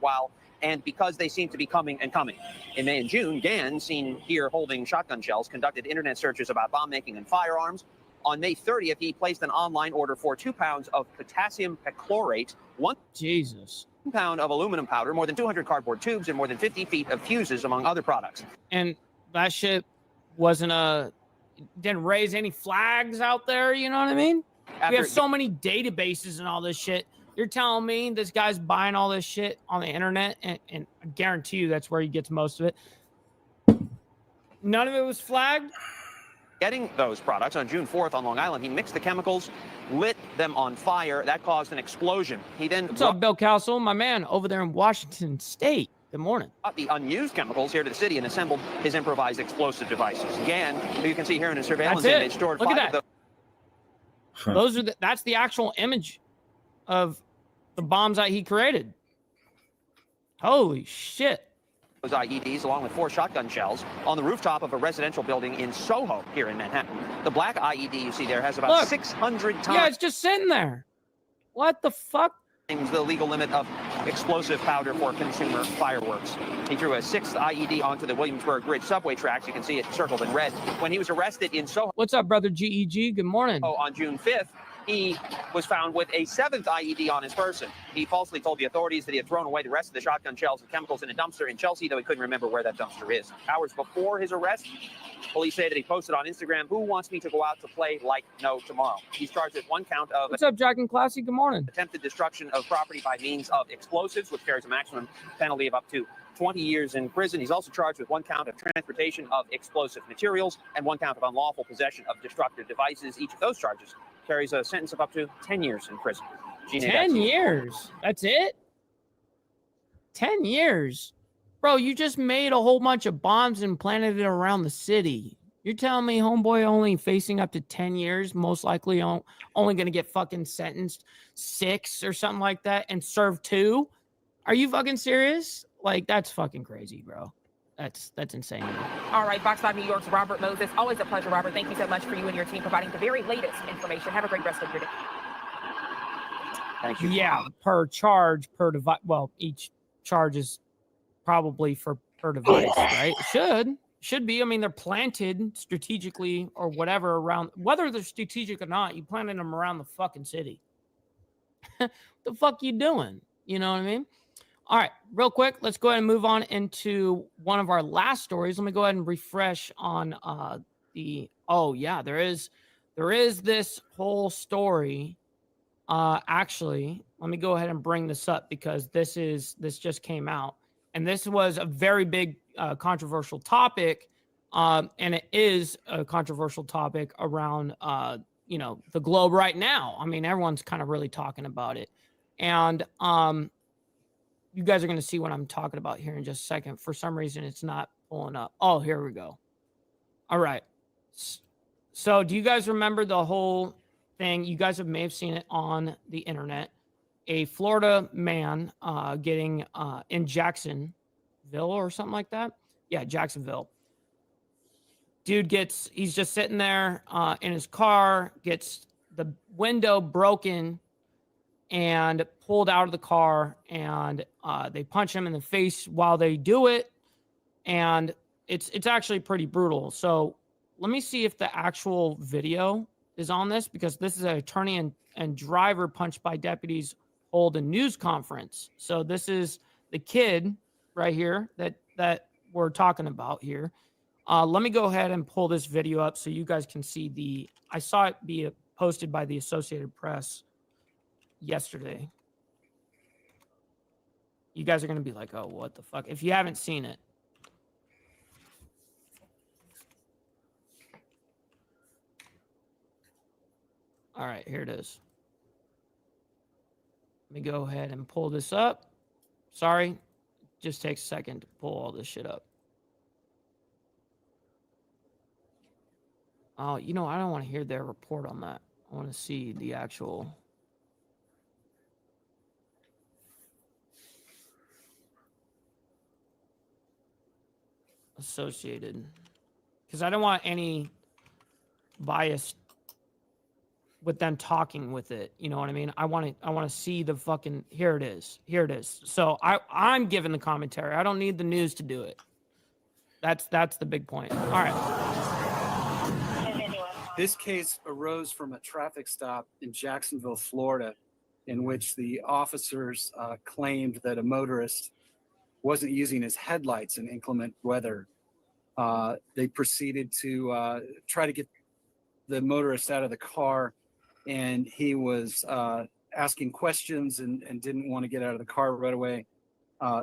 and because they seem to be coming and coming." In May and June, Gann, seen here holding shotgun shells, conducted internet searches about bomb making and firearms. On May 30th, he placed an online order for 2 pounds of potassium perchlorate, 1 pound of aluminum powder, more than 200 cardboard tubes, and more than 50 feet of fuses, among other products. And that shit didn't raise any flags out there, you know what I mean? We have so many databases and all this shit. You're telling me this guy's buying all this shit on the internet, and I guarantee you that's where he gets most of it. None of it was flagged? Getting those products on June 4th on Long Island, he mixed the chemicals, lit them on fire. That caused an explosion. He then... What's up, Bill Castle, my man, over there in Washington State? Good morning. Brought the unused chemicals here to the city and assembled his improvised explosive devices. Gann, who you can see here in a surveillance image, stored Look 5 at that. of those. That's the actual image of the bombs that he created. Holy shit. those IEDs along with 4 shotgun shells on the rooftop of a residential building in Soho here in Manhattan. The black IED you see there has about 600 times. Yeah, it's just sitting there. What the fuck? The legal limit of explosive powder for consumer fireworks. He threw a 6th IED onto the Williamsburg Bridge subway tracks. You can see it circled in red. When he was arrested in Soho. What's up, brother GEG? Good morning. On June 5th, he was found with a 7th IED on his person. He falsely told the authorities that he had thrown away the rest of the shotgun shells and chemicals in a dumpster in Chelsea, though he couldn't remember where that dumpster is. Hours before his arrest, police say that he posted on Instagram, "Who wants me to go out to play like no tomorrow?" He's charged with 1 count of... What's up, Jack and Classy? Good morning. Attempted destruction of property by means of explosives, which carries a maximum penalty of up to 20 years in prison. He's also charged with 1 count of transportation of explosive materials and 1 count of unlawful possession of destructive devices. Each of those charges carries a sentence of up to 10 years in prison. 10 years? That's it? 10 years? Bro, you just made a whole bunch of bombs and planted it around the city. You're telling me homeboy only facing up to 10 years, most likely only going to get fucking sentenced 6 or something like that and serve 2? Are you fucking serious? Like, that's fucking crazy, bro. That's insane. All right, Fox 5 New York's Robert Moses. Always a pleasure, Robert. Thank you so much for you and your team providing the very latest information. Have a great rest of your day. Thank you. Yeah, per charge, per device. Well, each charge is probably per device, right? Should be. I mean, they're planted strategically or whatever around, whether they're strategic or not, you planted them around the fucking city. The fuck you doing? You know what I mean? All right, real quick, let's go ahead and move on into one of our last stories. Let me go ahead and refresh on there is this whole story. Actually, let me go ahead and bring this up because this just came out. And this was a very big controversial topic. And it is a controversial topic around the globe right now. I mean, everyone's kind of really talking about it. And you guys are going to see what I'm talking about here in just a second. For some reason, it's not pulling up. Oh, here we go. All right. So do you guys remember the whole thing? You guys may have seen it on the internet. A Florida man getting in Jacksonville or something like that. Yeah, Jacksonville. Dude he's just sitting there in his car, gets the window broken and pulled out of the car, and they punch him in the face while they do it. And it's actually pretty brutal. So let me see if the actual video is on this, because this is an attorney and driver punched by deputies hold a news conference. So this is the kid right here that we're talking about here. Let me go ahead and pull this video up so you guys can see I saw it be posted by the Associated Press yesterday. You guys are going to be like, oh, what the fuck? If you haven't seen it. All right, here it is. Let me go ahead and pull this up. Sorry, just takes a second to pull all this shit up. Oh, I don't want to hear their report on that. I want to see the actual... Associated, because I don't want any bias with them talking with it. You know what I mean? I want to see the fucking... Here it is. So I'm giving the commentary. I don't need the news to do it. That's the big point. All right. This case arose from a traffic stop in Jacksonville, Florida, in which the officers claimed that a motorist wasn't using his headlights in inclement weather. They proceeded to try to get the motorist out of the car, and he was asking questions and didn't want to get out of the car right away.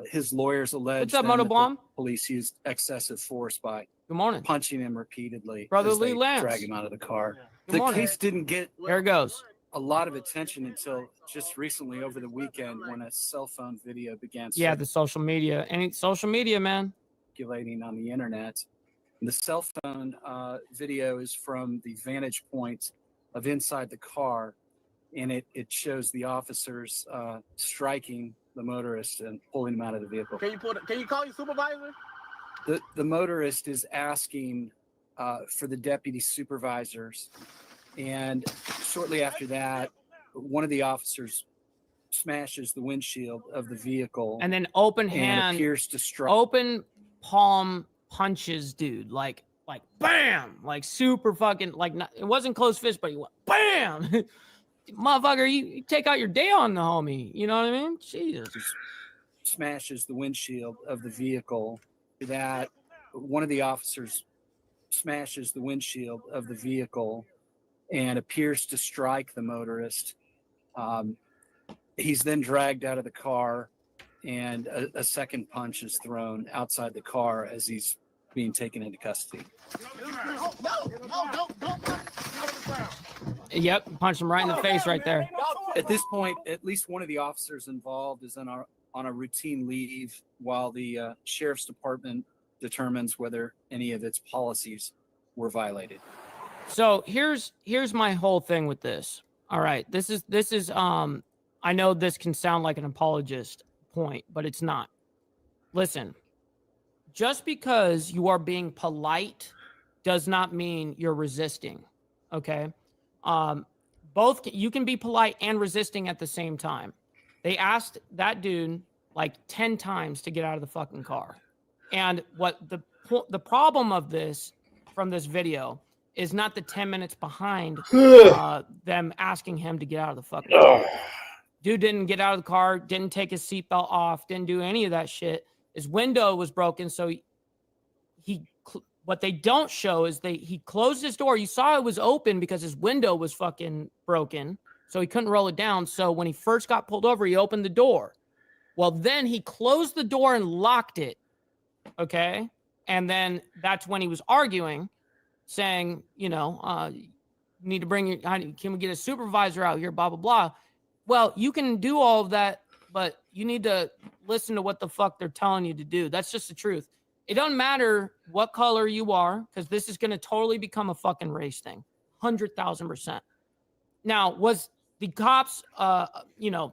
His lawyers alleged that the police used excessive force by Good morning. punching him repeatedly Brother as Lee they Lance. drag him out of the car. Good The morning. case didn't get There it goes. a lot of attention until just recently over the weekend when a cell phone video began Yeah, the social media. Any social media, man. circulating on the internet. The cell phone video is from the vantage point of inside the car. and it shows the officers striking the motorist and pulling him out of the vehicle. Can you call your supervisor? The motorist is asking for the deputy supervisors, and shortly after that, one of the officers smashes the windshield of the vehicle and then open and hand, appears to strike. open palm punches, dude, like bam, like super fucking, like not, it wasn't close fist, but he went bam. Motherfucker, you take out your day on the homie. You know what I mean? Jesus. Smashes the windshield of the vehicle. That one of the officers smashes the windshield of the vehicle and appears to strike the motorist. He's then dragged out of the car, and a second punch is thrown outside the car as he's being taken into custody. Yep, punched him right in the face right there. At this point, at least one of the officers involved is on a routine leave while the sheriff's department determines whether any of its policies were violated. So here's my whole thing with this. All right, this is I know this can sound like an apologist point, but it's not. Listen, just because you are being polite does not mean you're resisting. Okay, both you can be polite and resisting at the same time. They asked that dude like 10 times to get out of the fucking car. And what the problem of this from this video is not the 10 minutes behind them asking him to get out of the fucking car. Dude didn't get out of the car, didn't take his seatbelt off, didn't do any of that shit. His window was broken, so what they don't show is he closed his door. You saw it was open because his window was fucking broken, so he couldn't roll it down. So when he first got pulled over, he opened the door. Well, then he closed the door and locked it. Okay. And then that's when he was arguing, saying, you need to bring can we get a supervisor out here, blah, blah, blah. Well, you can do all of that, but you need to listen to what the fuck they're telling you to do. That's just the truth. It doesn't matter what color you are, because this is going to totally become a fucking race thing. 100,000%. Now, was the cops,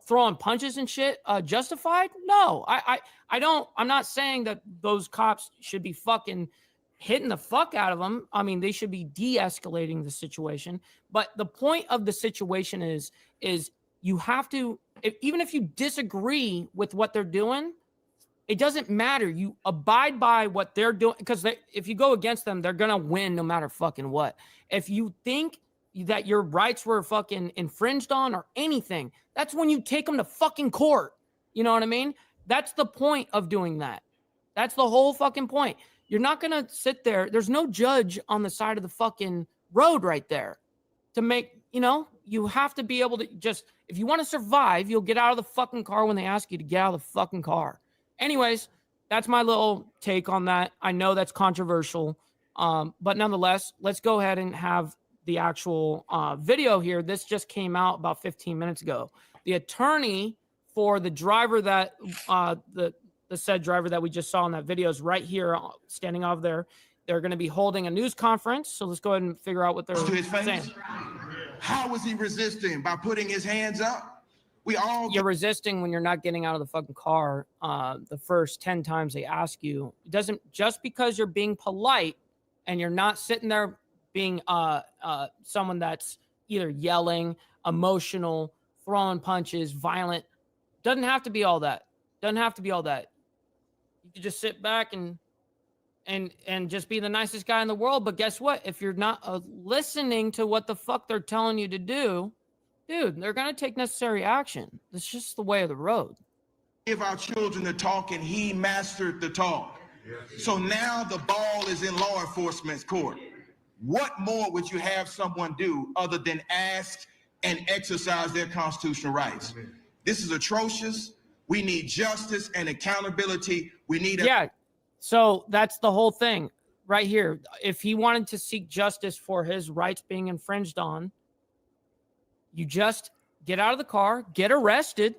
throwing punches and shit justified? No, I'm not saying that those cops should be fucking hitting the fuck out of them. I mean, they should be de-escalating the situation. But the point of the situation is you have to, even if you disagree with what they're doing, it doesn't matter. You abide by what they're doing, because if you go against them, they're going to win no matter fucking what. If you think that your rights were fucking infringed on or anything, that's when you take them to fucking court. You know what I mean? That's the point of doing that. That's the whole fucking point. You're not going to sit there. There's no judge on the side of the fucking road right there to make, you have to be able to just, if you want to survive, you'll get out of the fucking car when they ask you to get out of the fucking car. Anyways, that's my little take on that. I know that's controversial, but nonetheless, let's go ahead and have the actual video here. This just came out about 15 minutes ago. The attorney for the driver that the said driver that we just saw in that video is right here, standing over there. They're going to be holding a news conference. So let's go ahead and figure out what they're saying. How was he resisting? By putting his hands up? You're resisting when you're not getting out of the fucking car the first 10 times they ask you. It doesn't, just because you're being polite and you're not sitting there being someone that's either yelling, emotional, throwing punches, violent, doesn't have to be all that. Doesn't have to be all that. You can just sit back and just be the nicest guy in the world. But guess what? If you're not listening to what the fuck they're telling you to do, dude, they're going to take necessary action. It's just the way of the road. Give our children the talk, and he mastered the talk. So now the ball is in law enforcement's court. What more would you have someone do other than ask and exercise their constitutional rights? This is atrocious. We need justice and accountability. We need So that's the whole thing right here. If he wanted to seek justice for his rights being infringed on, you just get out of the car, get arrested.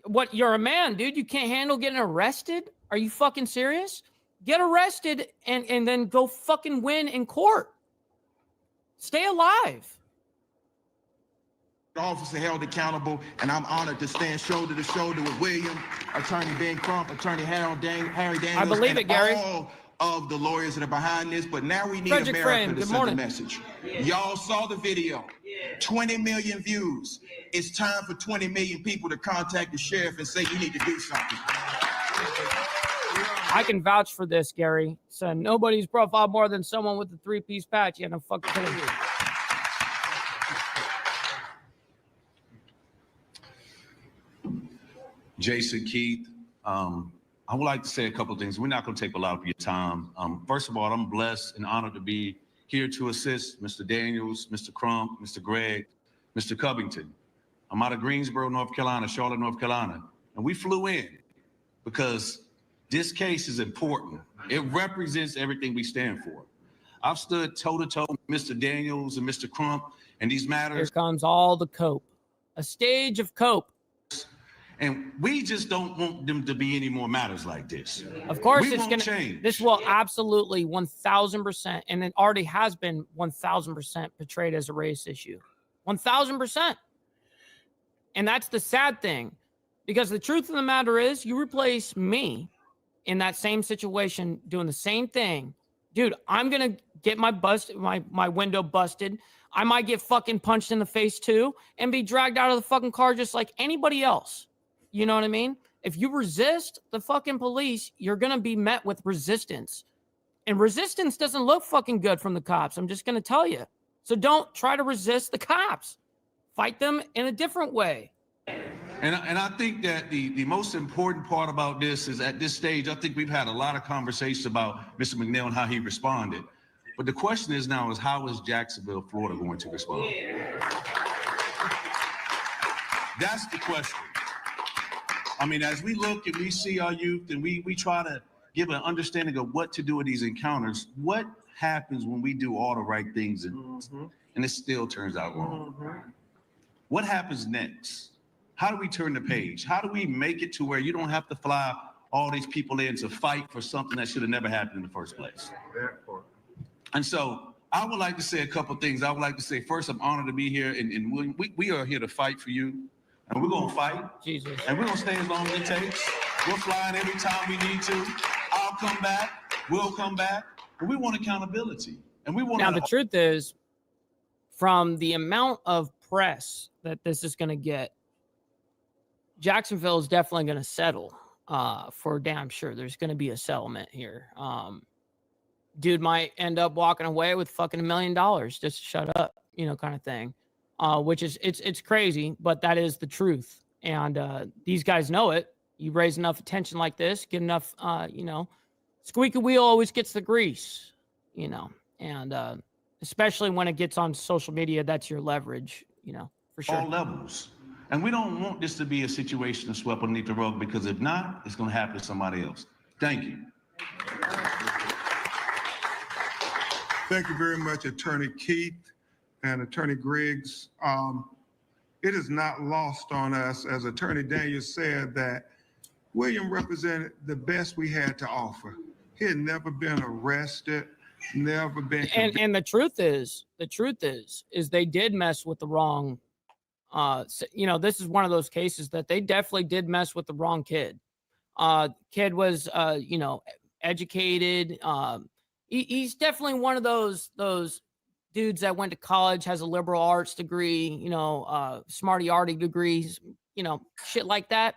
What, you're a man, dude. You can't handle getting arrested? Are you fucking serious? Get arrested and then go fucking win in court. Stay alive. officer held accountable, and I'm honored to stand shoulder to shoulder with William, Attorney Ben Crump, Attorney Harry Daniels, I believe it, Gary. All of the lawyers that are behind this. But now we need Frederick America Frame, to good send morning. a message. Y'all saw the video. 20 million views. It's time for 20 million people to contact the sheriff and say you need to do something. I can vouch for this, Gary. So nobody's profiled more than someone with a 3-piece patch. Yeah, no fucking kidding. Jason, Keith, I would like to say a couple of things. We're not going to take a lot of your time. First of all, I'm blessed and honored to be here to assist Mr. Daniels, Mr. Crump, Mr. Gregg, Mr. Covington. I'm out of Greensboro, North Carolina, Charlotte, North Carolina, and we flew in because this case is important. It represents everything we stand for. I've stood toe-to-toe with Mr. Daniels and Mr. Crump and these matters. Here comes all the cope. A stage of cope. And we just don't want them to be any more matters like this. Of course, we it's going to change. This will absolutely 1,000%, and it already has been 1,000% portrayed as a race issue. 1,000%. And that's the sad thing, because the truth of the matter is, you replace me in that same situation doing the same thing, dude, I'm going to get my window busted. I might get fucking punched in the face too and be dragged out of the fucking car just like anybody else. You know what I mean? If you resist the fucking police, you're going to be met with resistance. And resistance doesn't look fucking good from the cops. I'm just going to tell you. So don't try to resist the cops. Fight them in a different way. And I think that the most important part about this is at this stage, I think we've had a lot of conversations about Mr. McNeil and how he responded. But the question is now is how is Jacksonville, Florida going to respond? That's the question. I mean, as we look and we see our youth and we try to give an understanding of what to do in these encounters, what happens when we do all the right things and it still turns out wrong? What happens next? How do we turn the page? How do we make it to where you don't have to fly all these people in to fight for something that should have never happened in the first place? And so I would like to say a couple things. I would like to say, first, I'm honored to be here, and we are here to fight for you, and we're going to fight. Jesus. And we're going to stay as long as it takes. We're flying every time we need to. I'll come back. We'll come back. But we want accountability. And we want now, the truth is, from the amount of press that this is going to get, Jacksonville is definitely going to settle for damn sure. There's going to be a settlement here. Dude might end up walking away with fucking $1 million just to shut up, you know, kind of thing, which is it's crazy, but that is the truth. And these guys know it. You raise enough attention like this, get enough, you know, squeaky wheel always gets the grease, you know, and especially when it gets on social media, that's your leverage, you know, for sure. All levels. And we don't want this to be a situation of swept underneath the rug, because if not, it's going to happen to somebody else. Thank you. Thank you very much, Attorney Keith and Attorney Griggs. It is not lost on us, as Attorney Daniels said, that William represented the best we had to offer. He had never been arrested, never been. And the truth is they did mess with the wrong. You know, this is one of those cases that they definitely did mess with the wrong kid. Kid was, you know, educated. He's definitely one of those dudes that went to college, has a liberal arts degree, you know, smarty-arty degrees, you know, shit like that.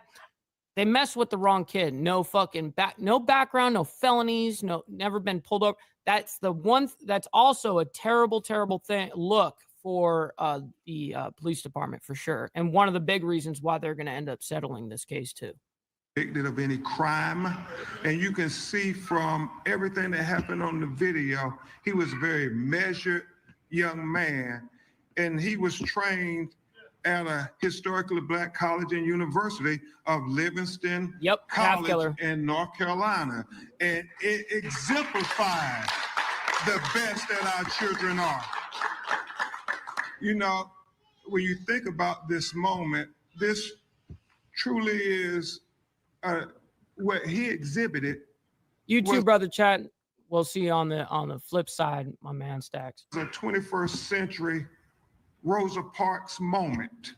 They mess with the wrong kid. No fucking no background, no felonies, never been pulled over. That's the one. That's also a terrible, terrible thing. Look for the police department for sure, and one of the big reasons why they're going to end up settling this case too. Convicted of any crime, and you can see from everything that happened on the video, he was a very measured young man, and he was trained at a historically black college and university of Livingston College in North Carolina, and it exemplified the best that our children are. You know, when you think about this moment, this truly is what he exhibited. You too, brother Chat. We'll see you on the flip side, my man Stacks. The 21st century Rosa Parks moment.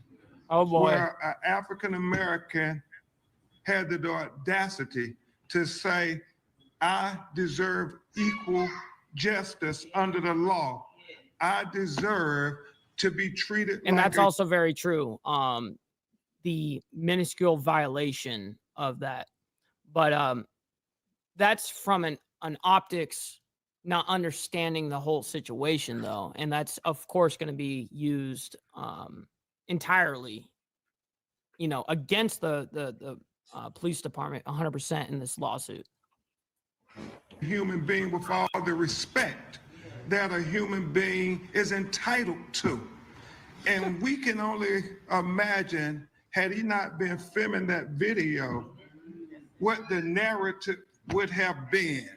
Oh boy. Where an African American had the audacity to say, I deserve equal justice under the law. I deserve to be treated And like that's also very true. The minuscule violation of that. But that's from an optics, not understanding the whole situation though. And that's of course going to be used entirely, you know, against the police department 100% in this lawsuit. human being with all the respect that a human being is entitled to. And we can only imagine, had he not been filming that video, what the narrative would have been.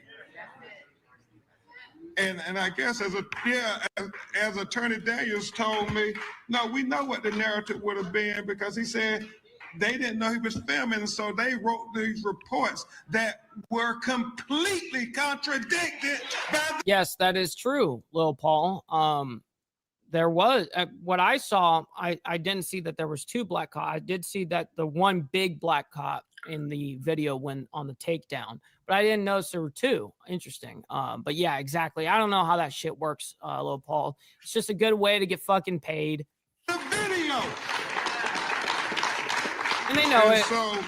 And I guess as Attorney Daniels told me, no, we know what the narrative would have been, because he said they didn't know he was filming, so they wrote these reports that were completely contradicted by Yes, that is true, Lil Paul. There was what I saw. I didn't see that there was two black cops. I did see that the one big black cop in the video when on the takedown, but I didn't notice there were two. Interesting. But yeah, exactly. I don't know how that shit works, Lil Paul. It's just a good way to get fucking paid. the video. And they know it. So,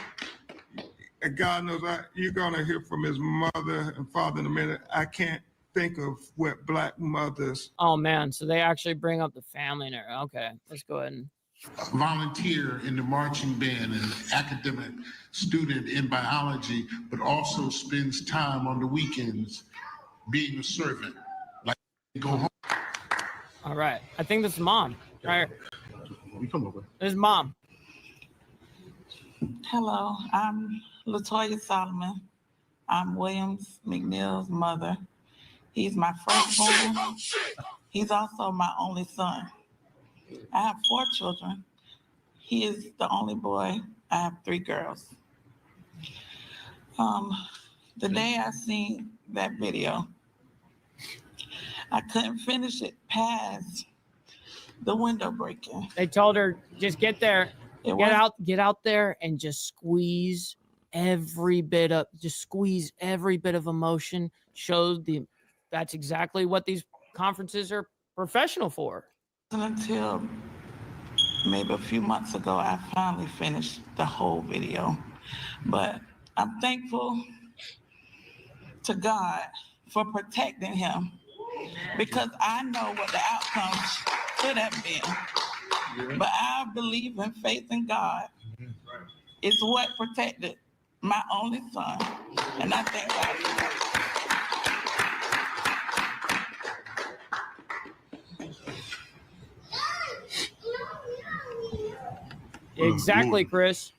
God knows you're going to hear from his mother and father in a minute. I can't think of what black mothers. Oh, man. So they actually bring up the family. Okay, let's go ahead and. Volunteer in the marching band and academic student in biology, but also spends time on the weekends being a servant. Like, go home. All right. I think this is mom. Right here. You come over. This is mom. Hello, I'm Latoya Solomon. I'm Williams McNeil's mother. He's my firstborn. He's also my only son. I have 4 children. He is the only boy. I have 3 girls. The day I seen that video, I couldn't finish it past the window breaking. They told her, just get there. Get out there and just squeeze every bit of emotion. That's exactly what these conferences are professional for. Until maybe a few months ago, I finally finished the whole video. But I'm thankful to God for protecting him, because I know what the outcome should have been. But I believe in faith in God. It's what protected my only son. And I thank God for that. Exactly, Chris.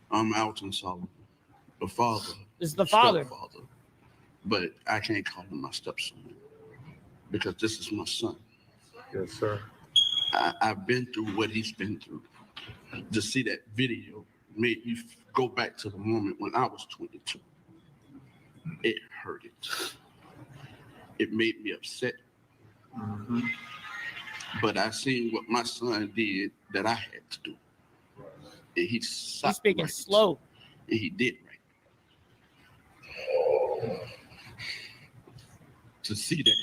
I'm Alton Solomon, the father. This is the father. Stepfather. But I can't call him my stepson because this is my son. Yes, sir. I've been through what he's been through. To see that video made me go back to the moment when I was 22. It hurted. It made me upset. Mm-hmm. But I seen what my son did that I had to do. And he's speaking slow. And he did right. To see that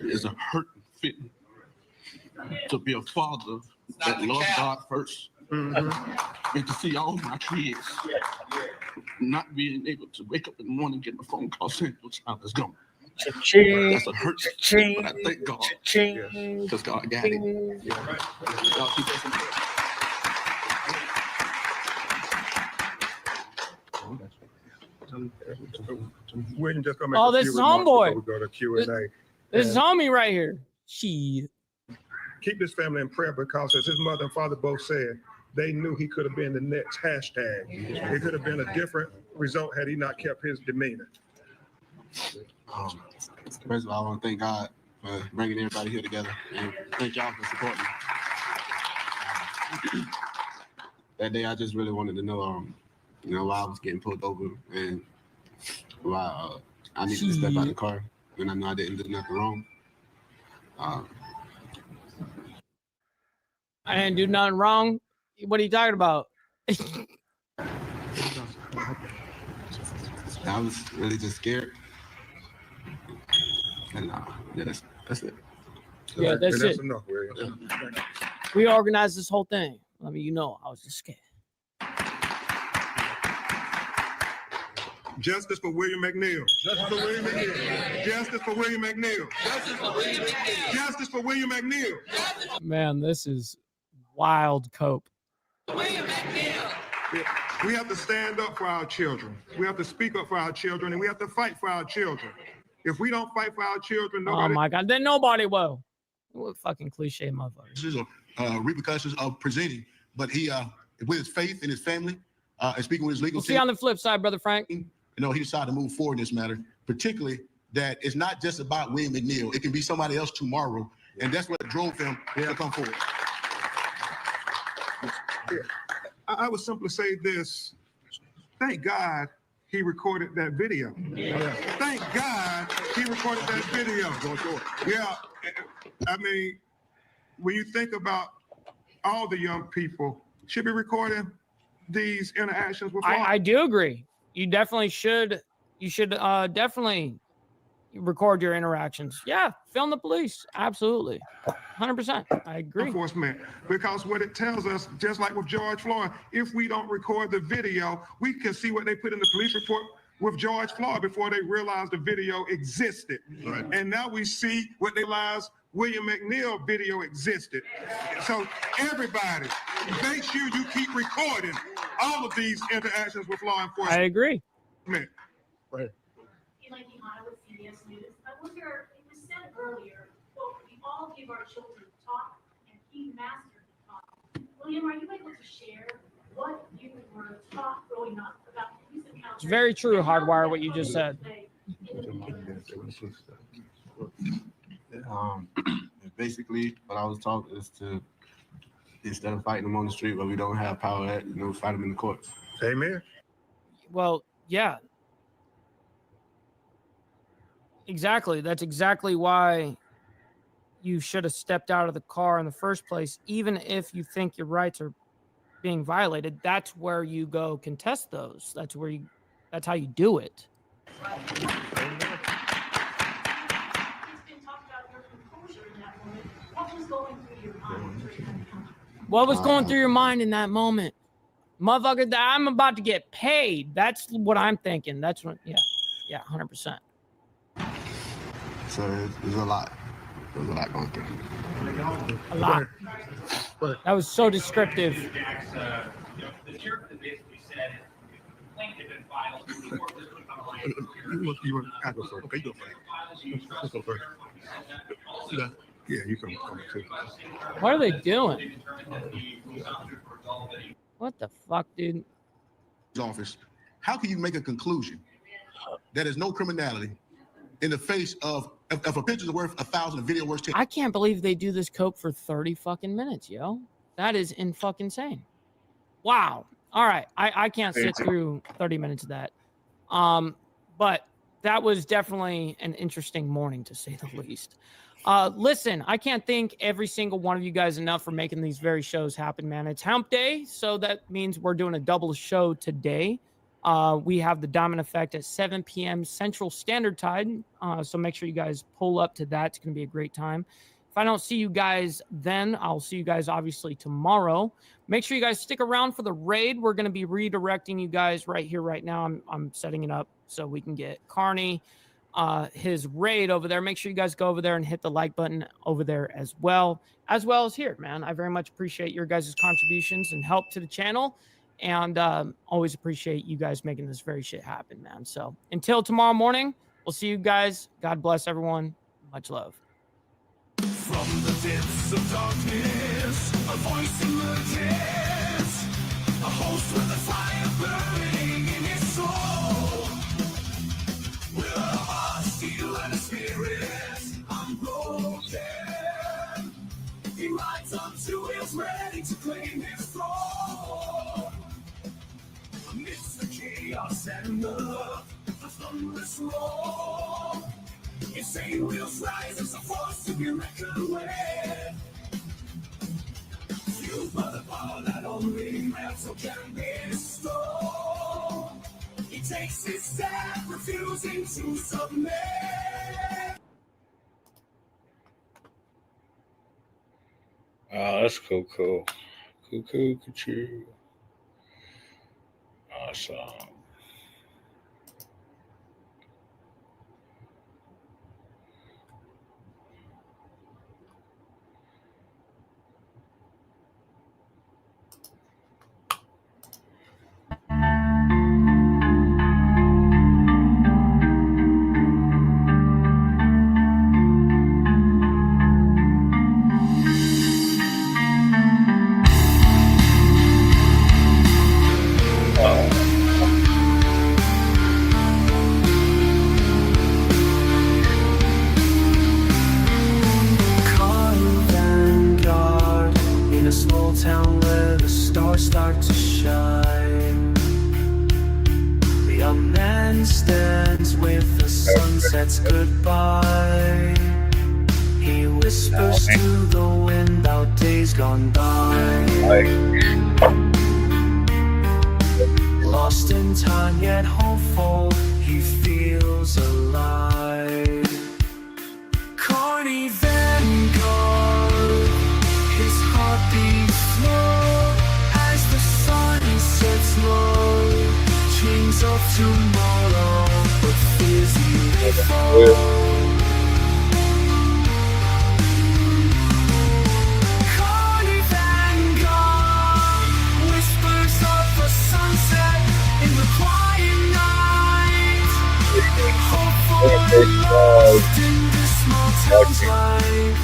is a hurting feeling. To be a father that loves God first. Mm-hmm. And to see all my kids not being able to wake up in the morning and get a phone call saying your child is gone. Cha-ching. That's a hurt. Cha-ching. But I thank God. Cha-ching. Because God got it. God keep us in prayer. William just gonna make Oh, a this few is remarks homeboy. before we go to Q&A. This is homie right here. She. Keep this family in prayer, because as his mother and father both said, they knew he could have been the next hashtag. It could have been a different result had he not kept his demeanor. First of all, I want to thank God for bringing everybody here together, and thank y'all for supporting me. That day, I just really wanted to know, why I was getting pulled over and why I needed to step out of the car, and I know I didn't do nothing wrong. I didn't do nothing wrong. What are you talking about? I was really just scared. And yeah, that's it. Yeah, that's it. enough. We organized this whole thing. I mean, you know, I was just scared. Justice for William McNeil. Justice for William McNeil. Justice for William McNeil. Justice for William McNeil. Justice for William McNeil. Man, this is wild, Cope. We have to stand up for our children. We have to speak up for our children, and we have to fight for our children. If we don't fight for our children, nobody. Oh my God, then nobody will. What fucking cliche motherfucker. This is repercussions of presenting, but he, with his faith in his family, and speaking with his legal We'll see you on the flip side, Brother Frank. You know, he decided to move forward in this matter, particularly that it's not just about William McNeil. It can be somebody else tomorrow, and that's what drove him to come forward. I would simply say this. Thank God he recorded that video. Thank God he recorded that video. Yeah, I mean, when you think about all the young people should be recording these interactions with law. I do agree. You definitely should. You should definitely record your interactions. Yeah, film the police. Absolutely. 100%. I agree. Enforcement, because what it tells us, just like with George Floyd, if we don't record the video, we can see what they put in the police report with George Floyd before they realized the video existed. Right. And now we see what they realized William McNeil video existed. So everybody, make sure you keep recording all of these interactions with law enforcement. I agree. Right. Eli Quijano with CBS News. I wonder, it was said earlier, quote, we all give our children talk, and he mastered the talk. William, are you able to share what you were taught growing up about police encounters? It's very true, Hardwire, what you just said. Basically, what I was taught is to, instead of fighting them on the street where we don't have power at, fight them in the courts. Amen. Well, yeah. Exactly. That's exactly why you should have stepped out of the car in the first place. Even if you think your rights are being violated, that's where you go contest those. That's how you do it. What was going through your mind in that moment? Motherfucker, I'm about to get paid. That's what I'm thinking. That's what, yeah, 100%. So there's a lot. There's a lot going through. A lot. That was so descriptive. You I go first. Okay, you go first. Let's go first. Yeah, you can come too. What are they doing? What the fuck, dude? Office. How can you make a conclusion that there's no criminality in the face of if a picture's worth 1,000, a video worth 10? I can't believe they do this coke for 30 fucking minutes, yo. That is in fucking insane. Wow. All right. I can't sit through 30 minutes of that. But that was definitely an interesting morning, to say the least. Listen, I can't thank every single one of you guys enough for making these very shows happen, man. It's hump day, so that means we're doing a double show today. We have the Diamond Effect at 7 p.m. Central Standard Time, so make sure you guys pull up to that. It's going to be a great time. If I don't see you guys then, I'll see you guys obviously tomorrow. Make sure you guys stick around for the raid. We're going to be redirecting you guys right here, right now. I'm setting it up so we can get Carney his raid over there. Make sure you guys go over there and hit the like button over there as well as here, man. I very much appreciate your guys' contributions and help to the channel, and always appreciate you guys making this very shit happen, man. So until tomorrow morning, we'll see you guys. God bless everyone. Much love. From the depths of darkness, a voice emerges, a host with a fire burning in his soul. With a heart, steel, and a spirit unbroken, he rides on 2 wheels ready to claim his throne. Amidst the chaos and the thunderous roar, Insane wheels rise as a force to be reckoned with. Fueled by the power that only metal can bestow. He takes his stand, refusing to submit. Oh, that's cool. Cuckoo. Awesome. Vanguard in a small town where the stars start to shine. The young man stands with the sunset's goodbye. He whispers to the wind out days gone by. Lost in time yet hopeful, he feels alive. Carney Vanguard, his heart beats slow as the sun sets low. Dreams of tomorrow, but fears he may fall. Carney Vanguard, whispers of the sunset in the quiet night. Hopeful and lost in this small town's life.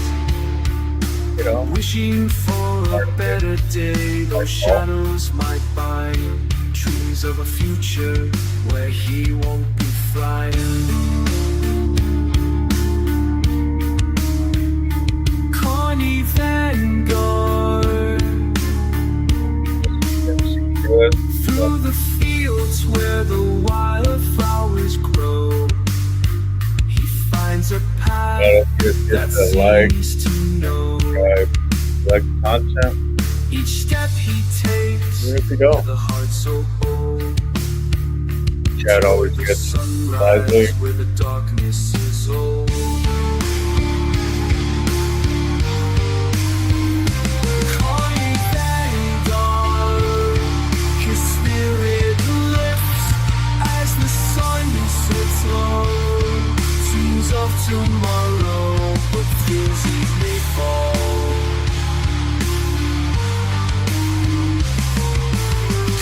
Wishing for a better day, those shadows might bind. Dreams of a future where he won't be frightened. Carney Vanguard, through the fields where the wildflowers grow, he finds a path that seems to know. Like content. Each step he takes, Where'd we go? with a heart so bold. Chad always gets lively. Where the darkness is old. Carney Vanguard, his spirit lifts as the sun sets low. Dreams of tomorrow, but fears he may fall.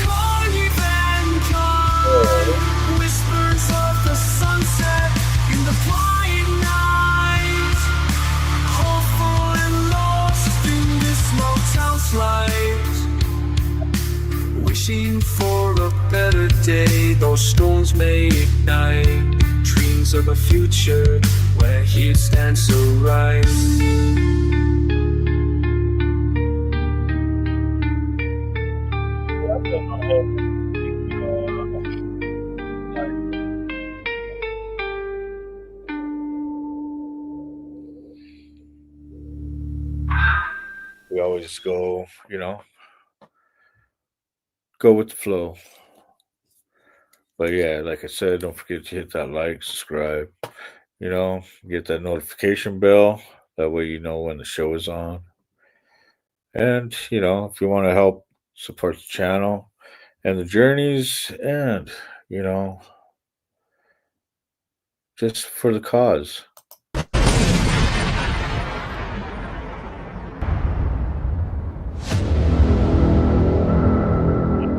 Carney Vanguard, whispers of the sunset in the quiet night. Hopeful and lost in this small town's light. Wishing for a better day, those storms may ignite. Dreams of a future where he stands so right. We always go, go with the flow. But yeah, like I said, don't forget to hit that like, subscribe, get that notification bell. That way you know when the show is on. And, if you want to help support the channel and the journeys and, just for the cause.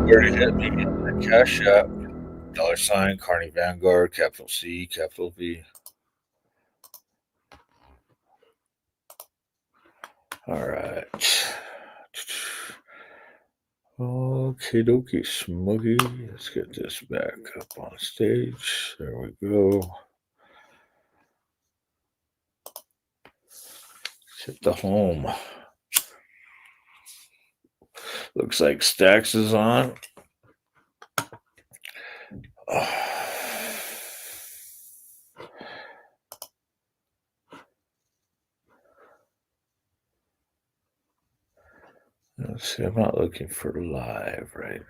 Where to hit me? Cash App, $ Carney Vanguard, capital C, capital V. All right. Okay, dokie, Smuggy. Let's get this back up on stage. There we go. Let's hit the home. Looks like Stacks is on. See, I'm not looking for live right now.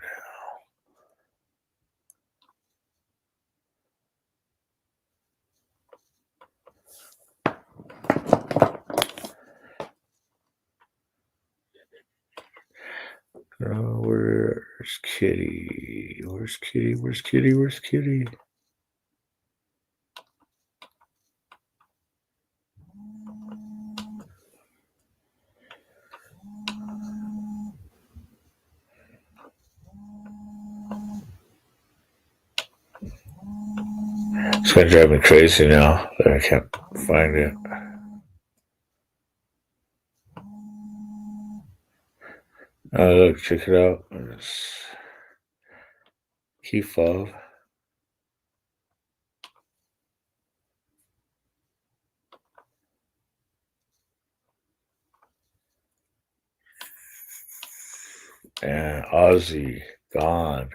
Oh, where's Kitty? Where's Kitty? Where's Kitty? Where's Kitty? It's gonna drive me crazy now that I can't find it. Oh, look, check it out. It's key fob. And Ozzy gone.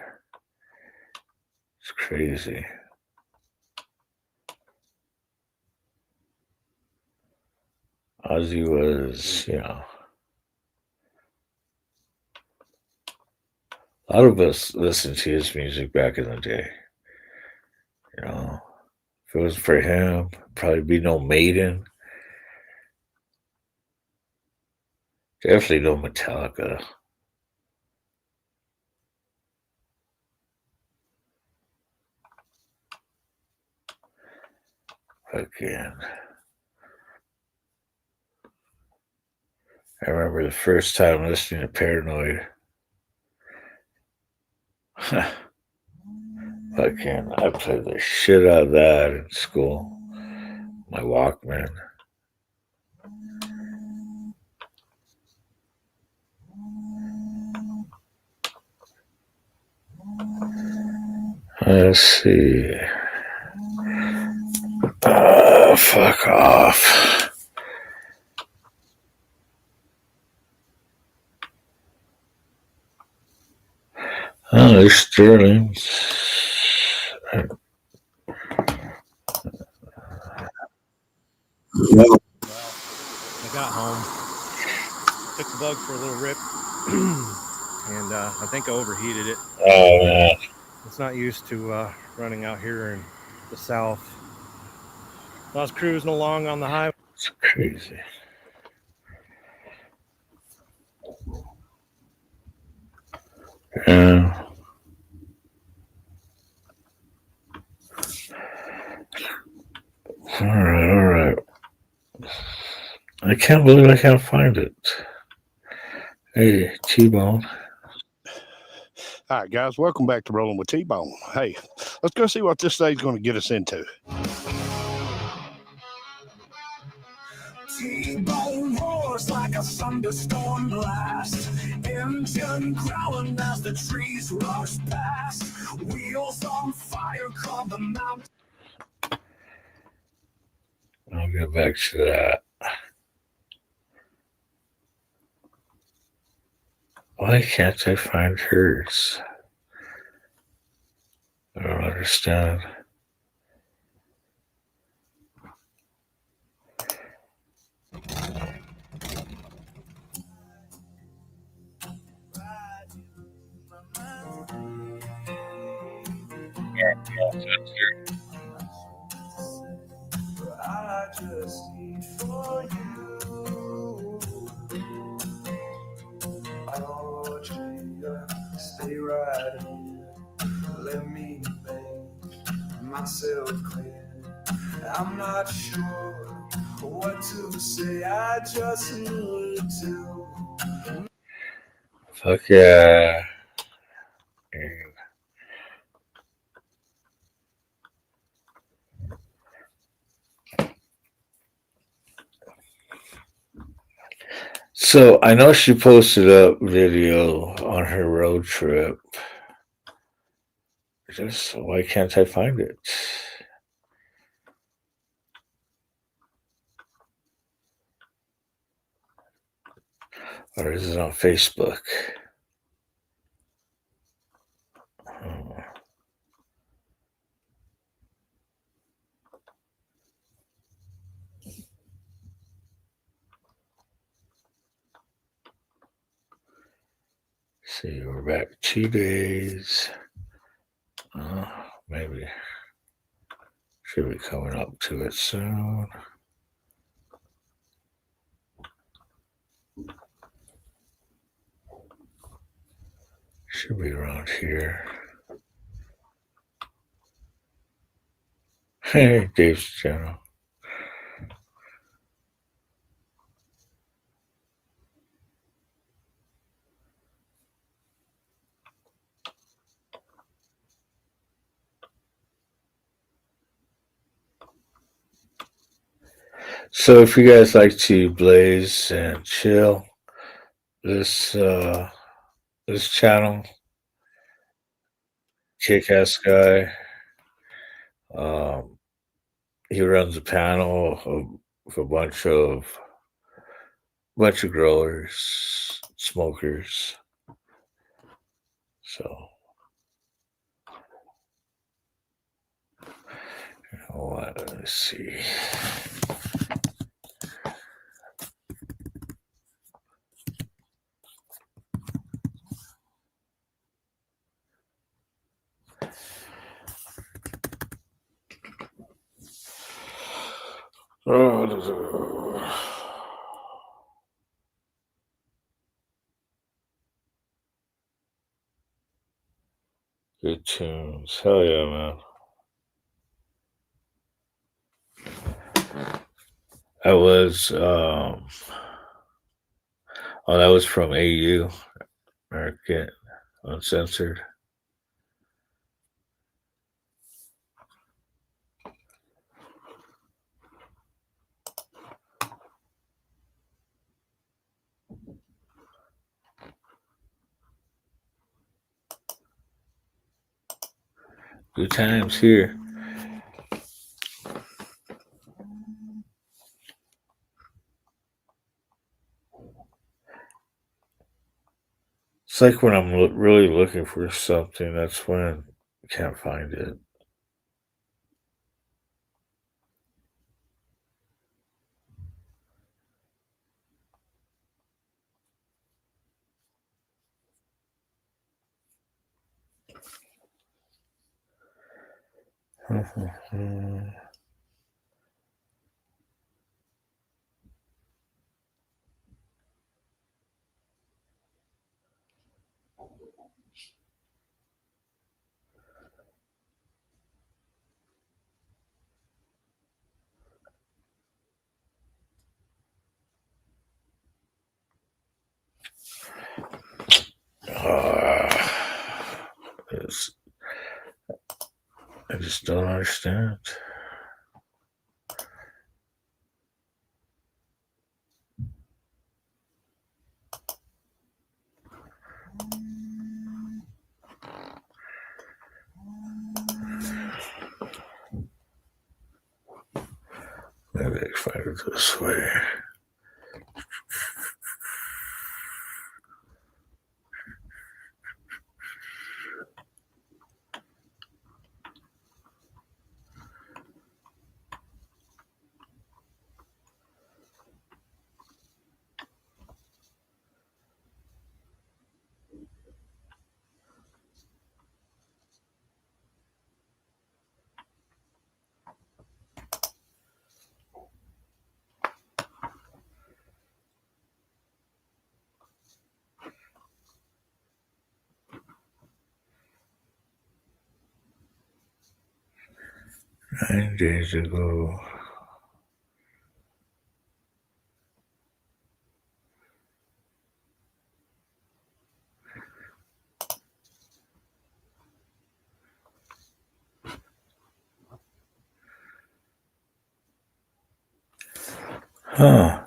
It's crazy. Ozzy was, a lot of us listened to his music back in the day. If it wasn't for him, probably be no Maiden. Definitely no Metallica. Again. I remember the first time listening to Paranoid. Again, I played the shit out of that in school. My Walkman. Let's see. Fuck off. Oh, there's Sterling. Well, I got home, took the bug for a little rip, and I think I overheated it. Oh, man. It's not used to running out here in the south. I was cruising along on the highway. It's crazy. Yeah. All right. I can't believe I can't find it. Hey, T-Bone. All right, guys, welcome back to Rolling with T-Bone. Hey, let's go see what this day's going to get us into. T-bone roars like a thunderstorm blast. Engine growling as the trees rush past. Wheels on fire call the mountain. I'll get back to that. Why can't I find hers? I don't understand. I just need for you. Oh, Gia, stay right here. Let me make myself clear. I'm not sure what to say. I just need to. Fuck yeah. So I know she posted a video on her road trip. Just why can't I find it? Or is it on Facebook? Oh. See, we're back 2 days. Maybe should be coming up to it soon. Should be around here. Hey, Dave's channel. So if you guys like to blaze and chill, this channel, Kick-Ass Guy, he runs a panel of a bunch of growers, smokers. So you know what? Let's see. Good tunes. Hell yeah, man. That was that was from AU, American Uncensored. Good times here. It's like when I'm really looking for something, that's when I can't find it. I just don't understand. Maybe I can find it this way. Nine days ago. Huh.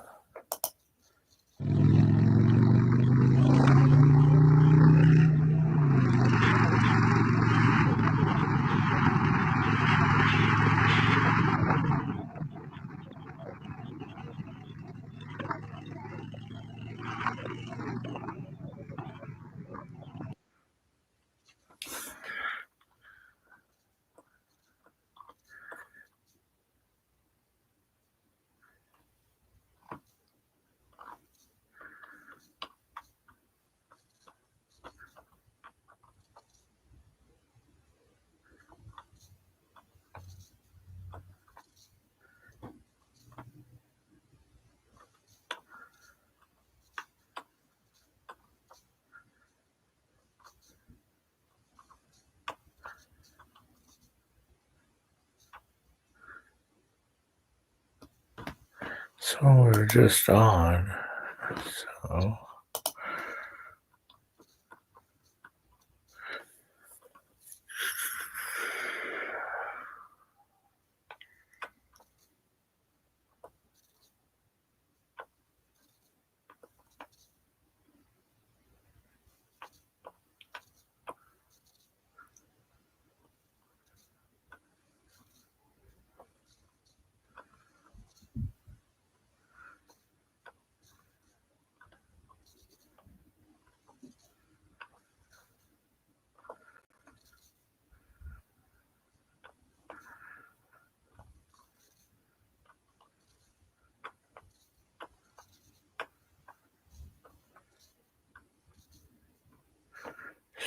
So we're just on. So.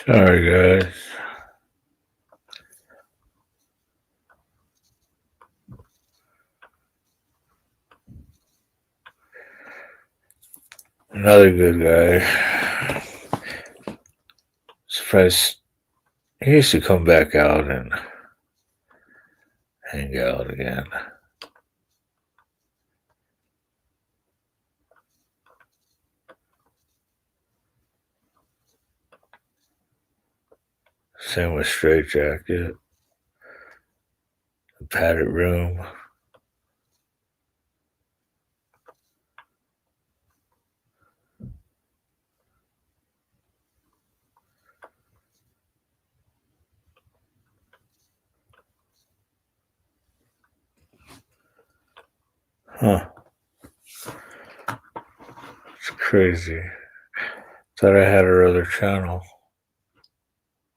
Sorry, guys. Another good guy. Surprised he used to come back out and hang out again. Same with Straight Jacket. The padded room. Huh. It's crazy. Thought I had her other channel.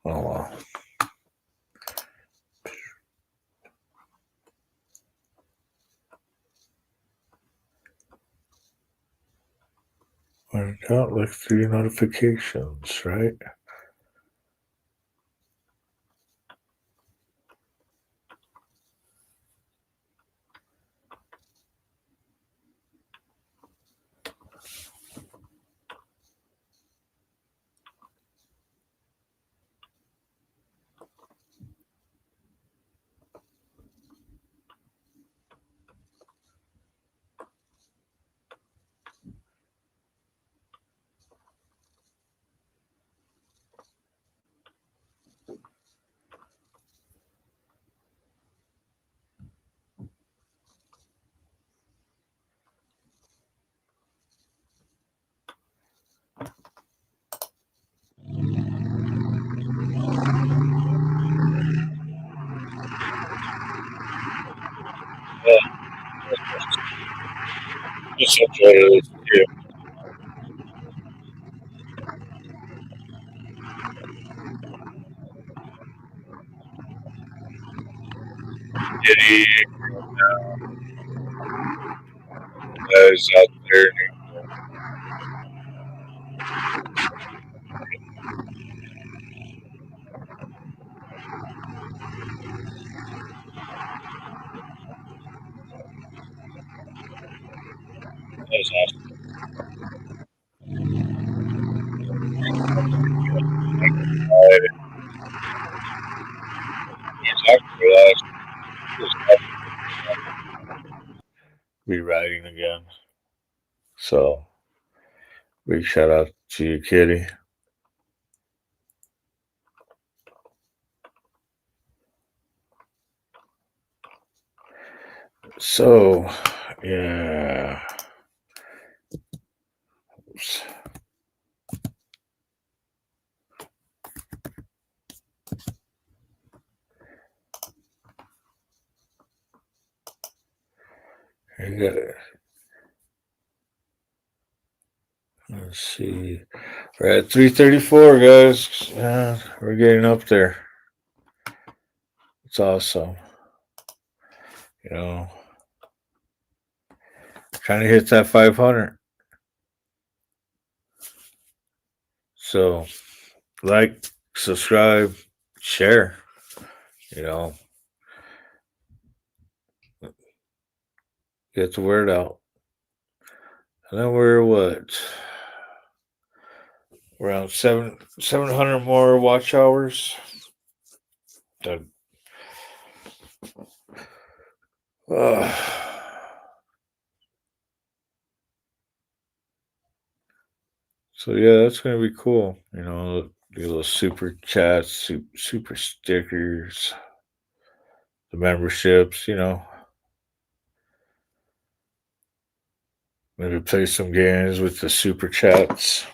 Oh well. I got like 3 notifications, right? Just enjoy this too. Diddy, guys out there. That's awesome. Rewriting again. So, big shout out to you, Kitty. So, yeah. Oops. You got it. Let's see. We're at 334, guys. We're getting up there. It's awesome. You know, trying to hit that 500. So, like, subscribe, share. You know, get the word out. And then we're what? Around 700 more watch hours. That, So yeah, that's gonna be cool. You know, the little super chats, super stickers, the memberships. You know, maybe play some games with the super chats.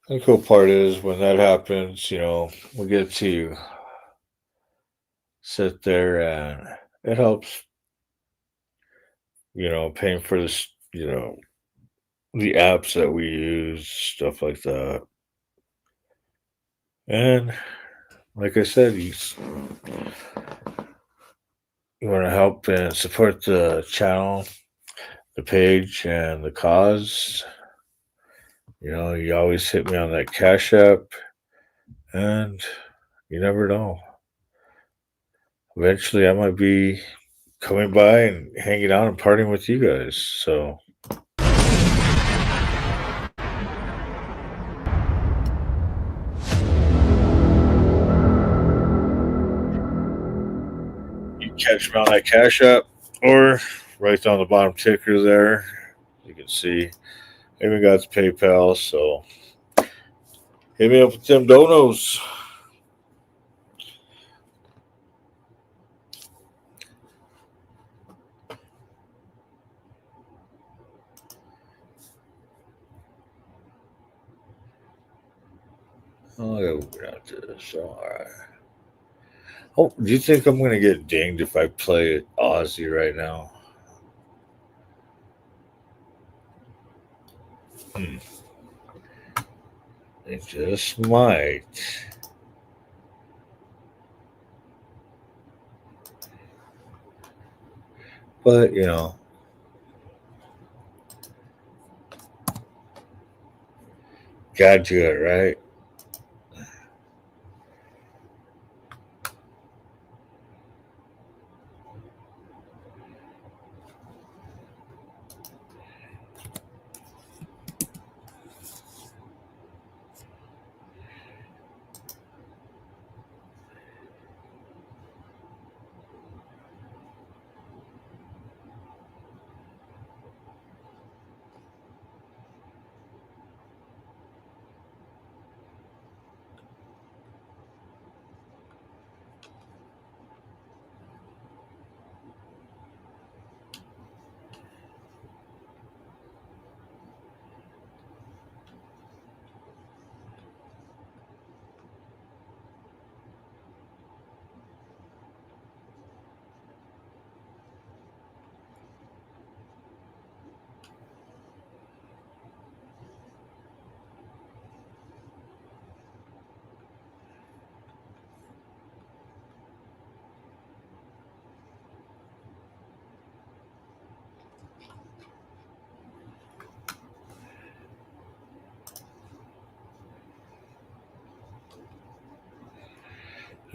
The cool part is when that happens, you know, we get to sit there and it helps, you know, paying for this, you know, the apps that we use, stuff like that. And like I said, you want to help and support the channel, the page, and the cause. You know, you always hit me on that Cash App, and you never know. Eventually, I might be coming by and hanging out and partying with you guys. So, you catch me on that Cash App or right down the bottom ticker there. You can see I even got PayPal, so hit me up with them donos. Oh, yeah, we're not to this. All right. Oh, do you think I'm gonna get dinged if I play Aussie right now? It just might. But, you know, gotta do it, right?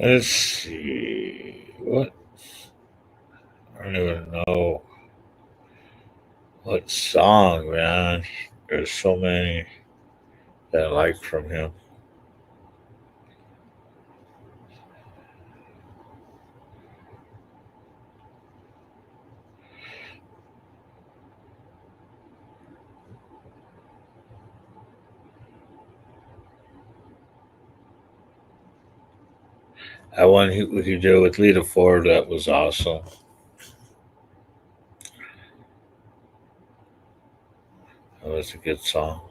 Let's see. What? I don't even know. What song, man? There's so many that I like from him. That one he did with Lita Ford, that was awesome. That was a good song.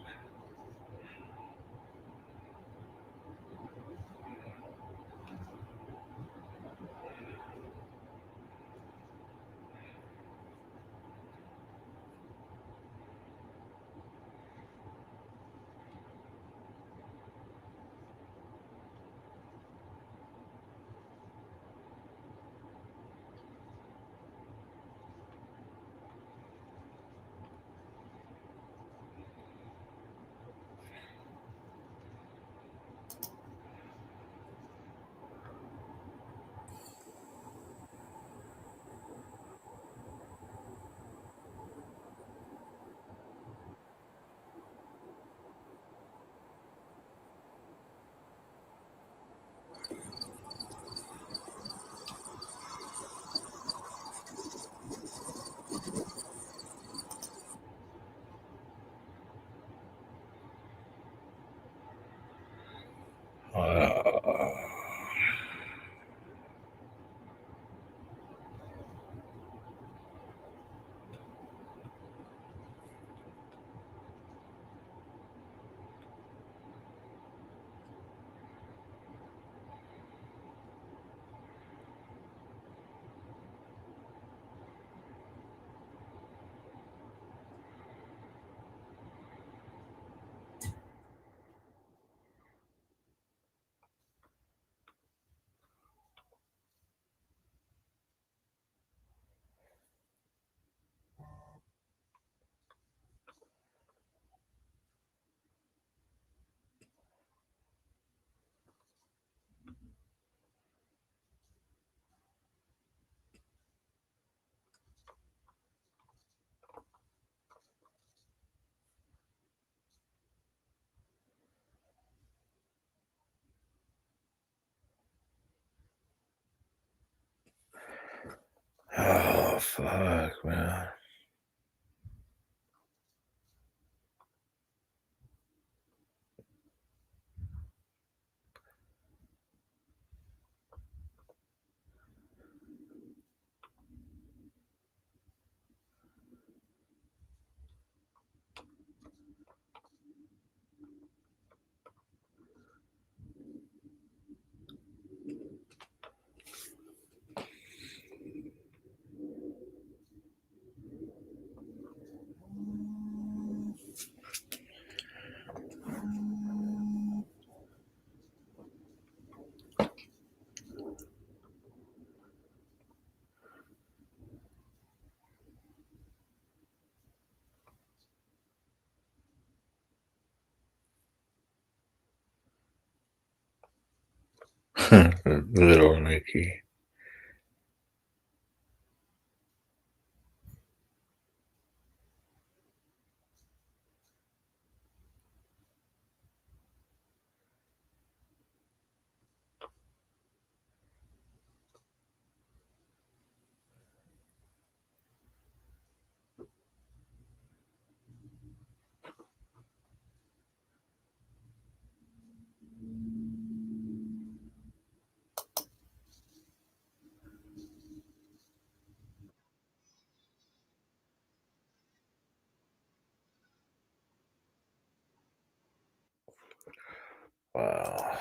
fuck, man. Little Nicky. Wow.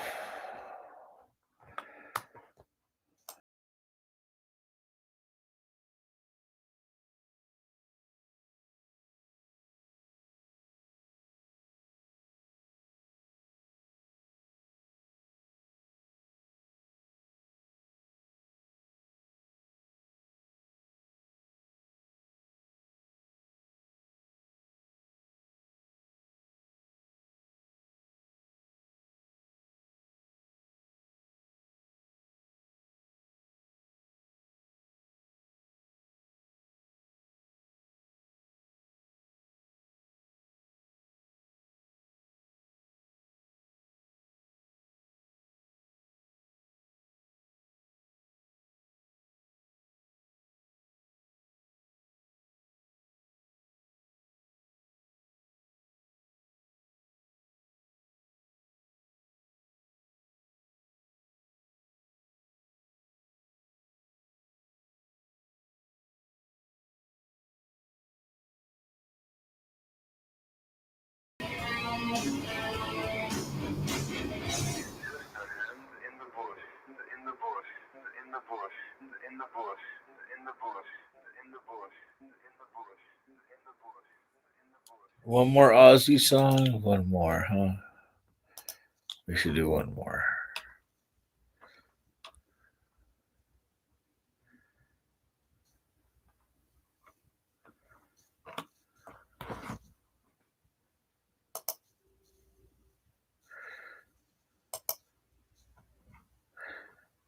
One more Aussie song? One more, huh? We should do one more.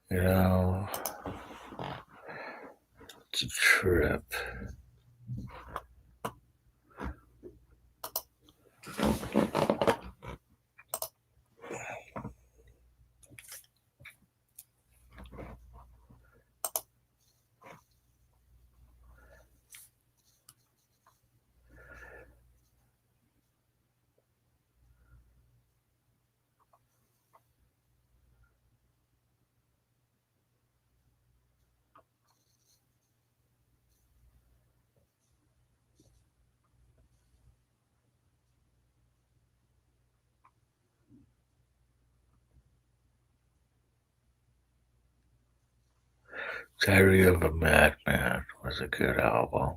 You know, it's a trip. Diary of a Madman was a good album.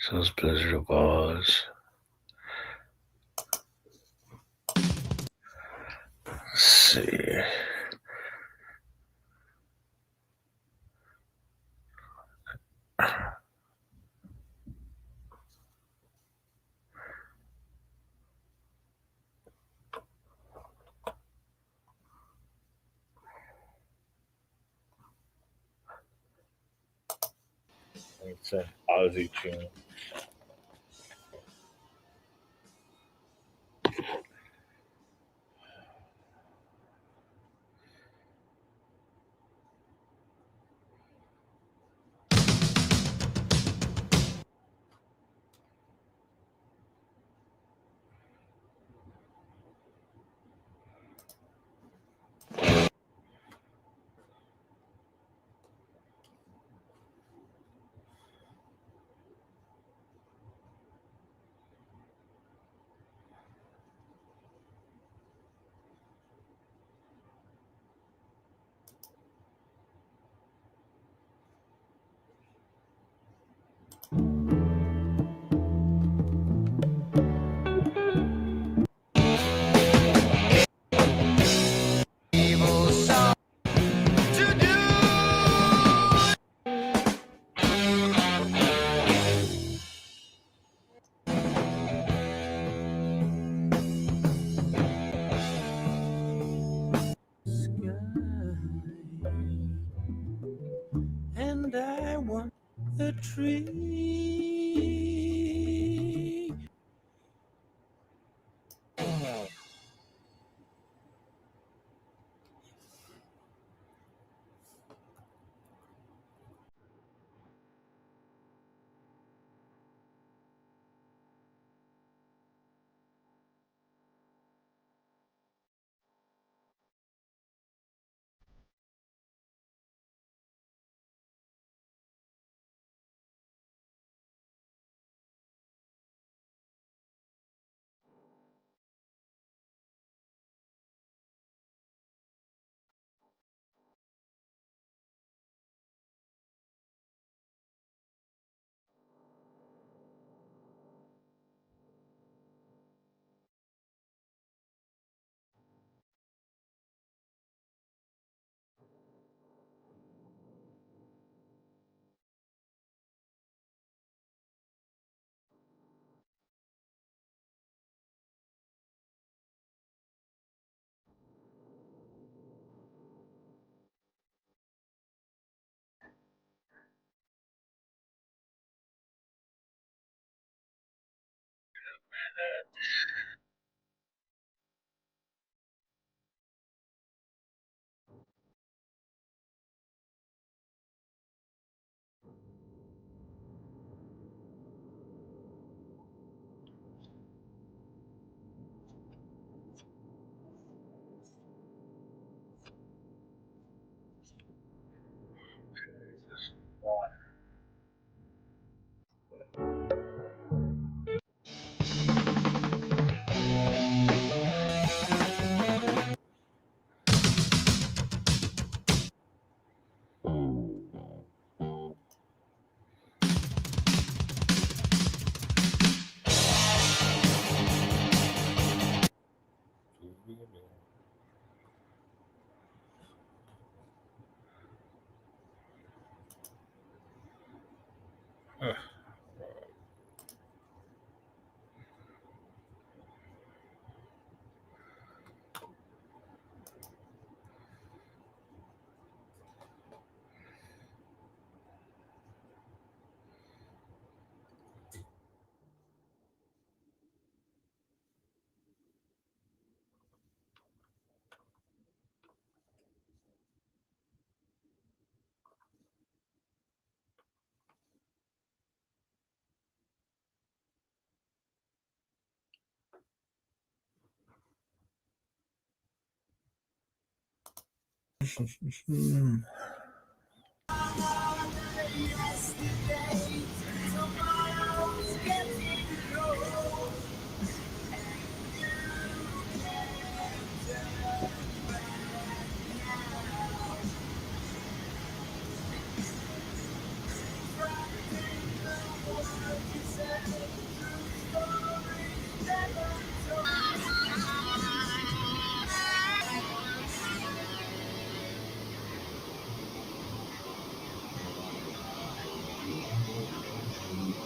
So was Blizzard of Oz. Let's see. It's an Aussie tune. And I want a tree.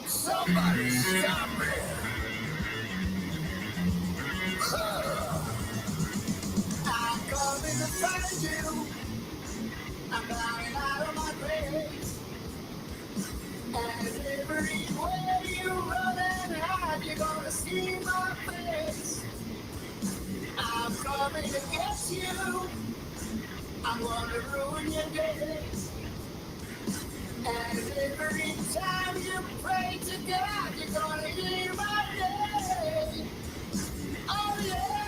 Somebody stop me! I'm coming to find you. I'm lying out of my grave. And everywhere you run and hide, you're gonna see my face. I'm coming to get you. I'm gonna ruin your days. And every time you pray to God, you're gonna hear my name. Oh yeah.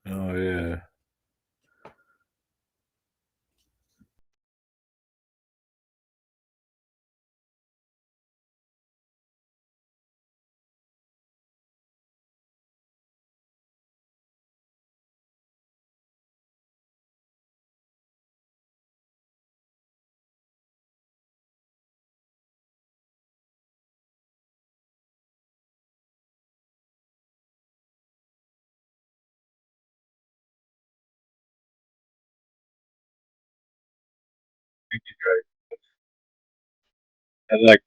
Oh yeah. I like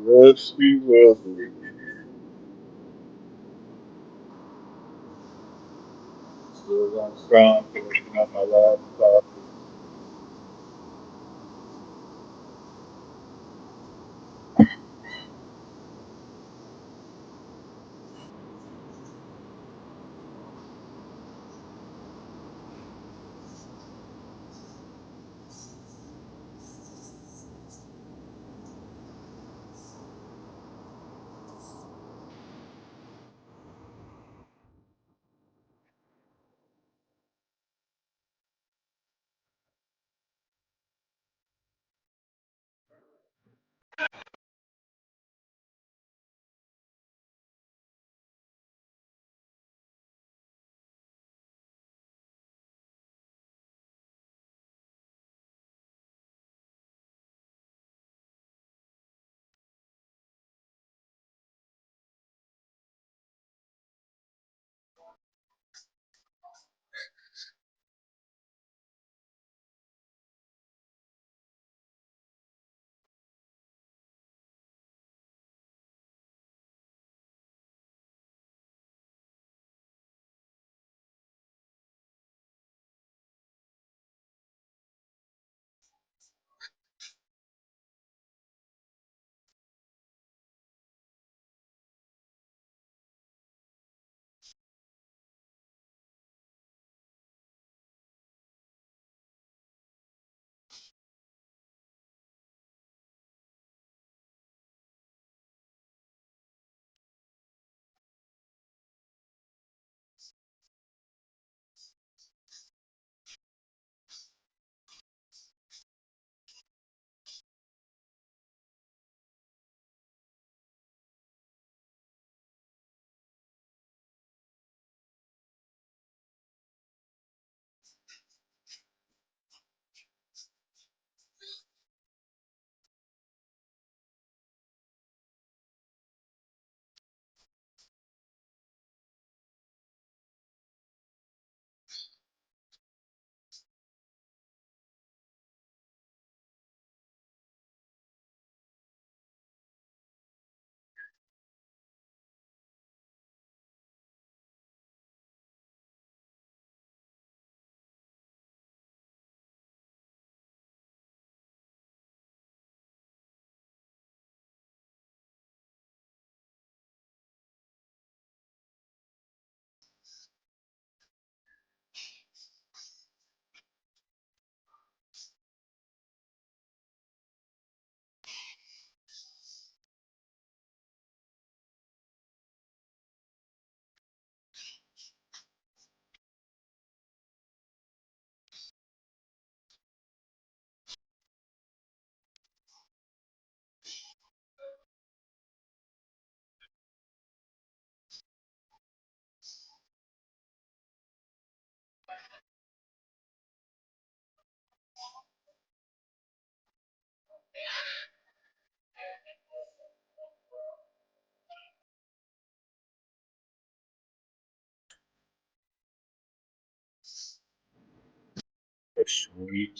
Yes, he will. So I'm strong finishing up my last thought. Sweet.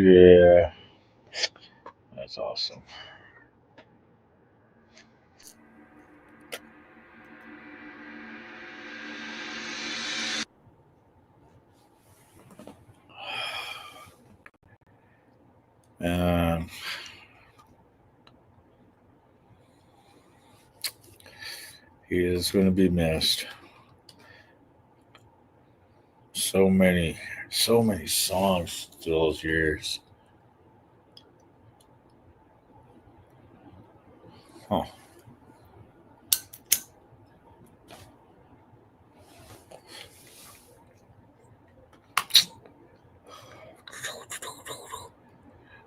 yeah. That's awesome. Um, he is going to be missed. So many songs through those years. Huh.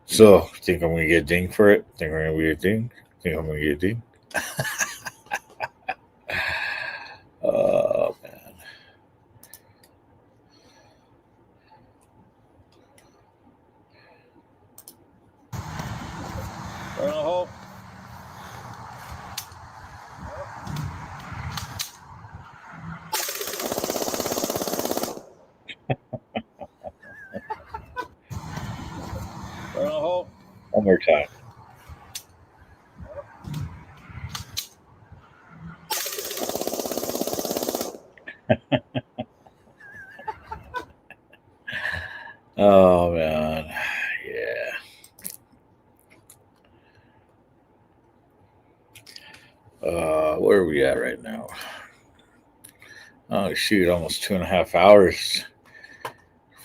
So, think I'm gonna get dinged for it? Think I'm gonna get dinged? Think I'm gonna get dinged? Oh man. Burn a hole. Burn a hole. One more time. Oh man. Yeah. Where are we at right now? Oh shoot, almost 2.5 hours.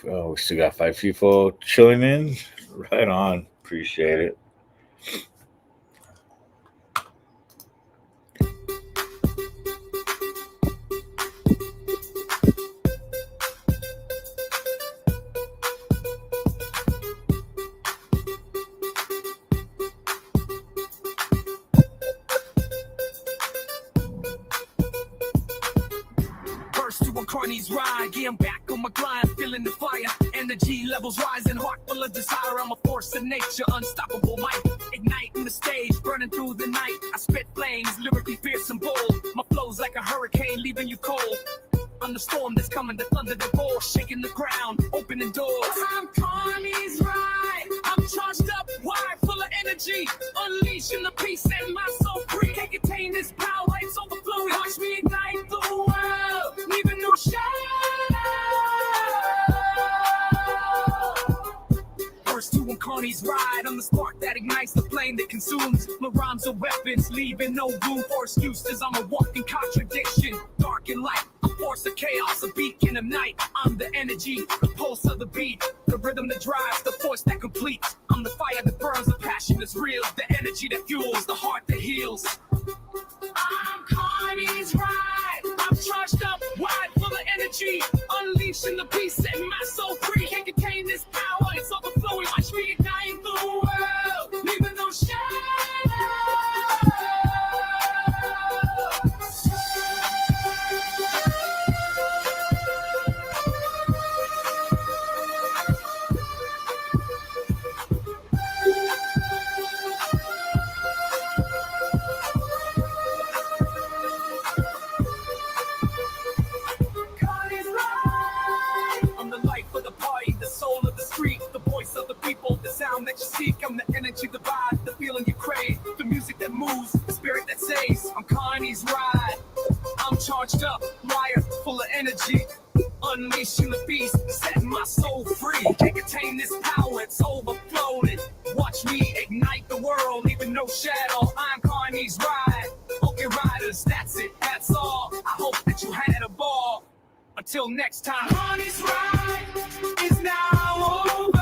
Oh, we still got 5 people chilling in. Right on. Appreciate it. First to a CARNY'S ride, yeah, I'm back on my grind, feeling the fire. Energy levels rising, heart full of desire. I'm a force of nature, unstoppable might. Igniting the stage, burning through the night. I spit flames, lyrically fierce and bold. My flow's like a hurricane, leaving you cold. I'm the storm that's coming, the thunder that roars, shaking the ground, opening doors. I'm CARNY'S ride. I'm charged up, wide, full of energy, unleashing the peace and my soul free. Can't contain this power, it's overflowing. Watch me ignite the world, leaving no shadow. First to on CARNY'S ride, I'm the spark that ignites the flame that consumes. My rhymes are weapons, leaving no room for excuses. I'm a walking contradiction, dark and light. A force of chaos, a beacon of night. I'm the energy, the pulse of the beat, the rhythm that drives, the force that completes. I'm the fire that burns, the passion that's real, the energy that fuels, the heart that heals. I'm CARNY'S ride. I'm charged up, wide, full of energy, unleashing the peace and my soul free. Can't contain this power, it's overflowing. Watch me ignite the world, leaving no shadow. I'm the life of the party, the soul of the street, the voice of the people, the sound that you seek. I'm the energy, the vibe, the feeling you crave, the music that moves, the spirit that saves. I'm CARNY'S ride. I'm charged up, liar, full of energy, unleashing the beast, setting my soul free. Can't contain this power, it's overflowing. Watch me ignite the world, leaving no shadow. I'm CARNY'S ride. Okay, riders, that's it, that's all. I hope that you had a ball. Until next time, CARNY'S ride is now over.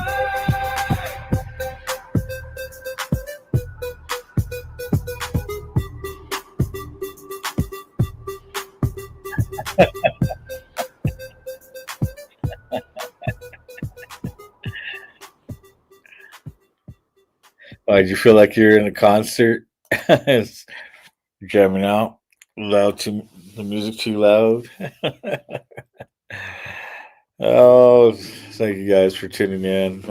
Did you feel like you're in a concert? Jamming out loud, too, the music too loud. Oh, thank you guys for tuning in.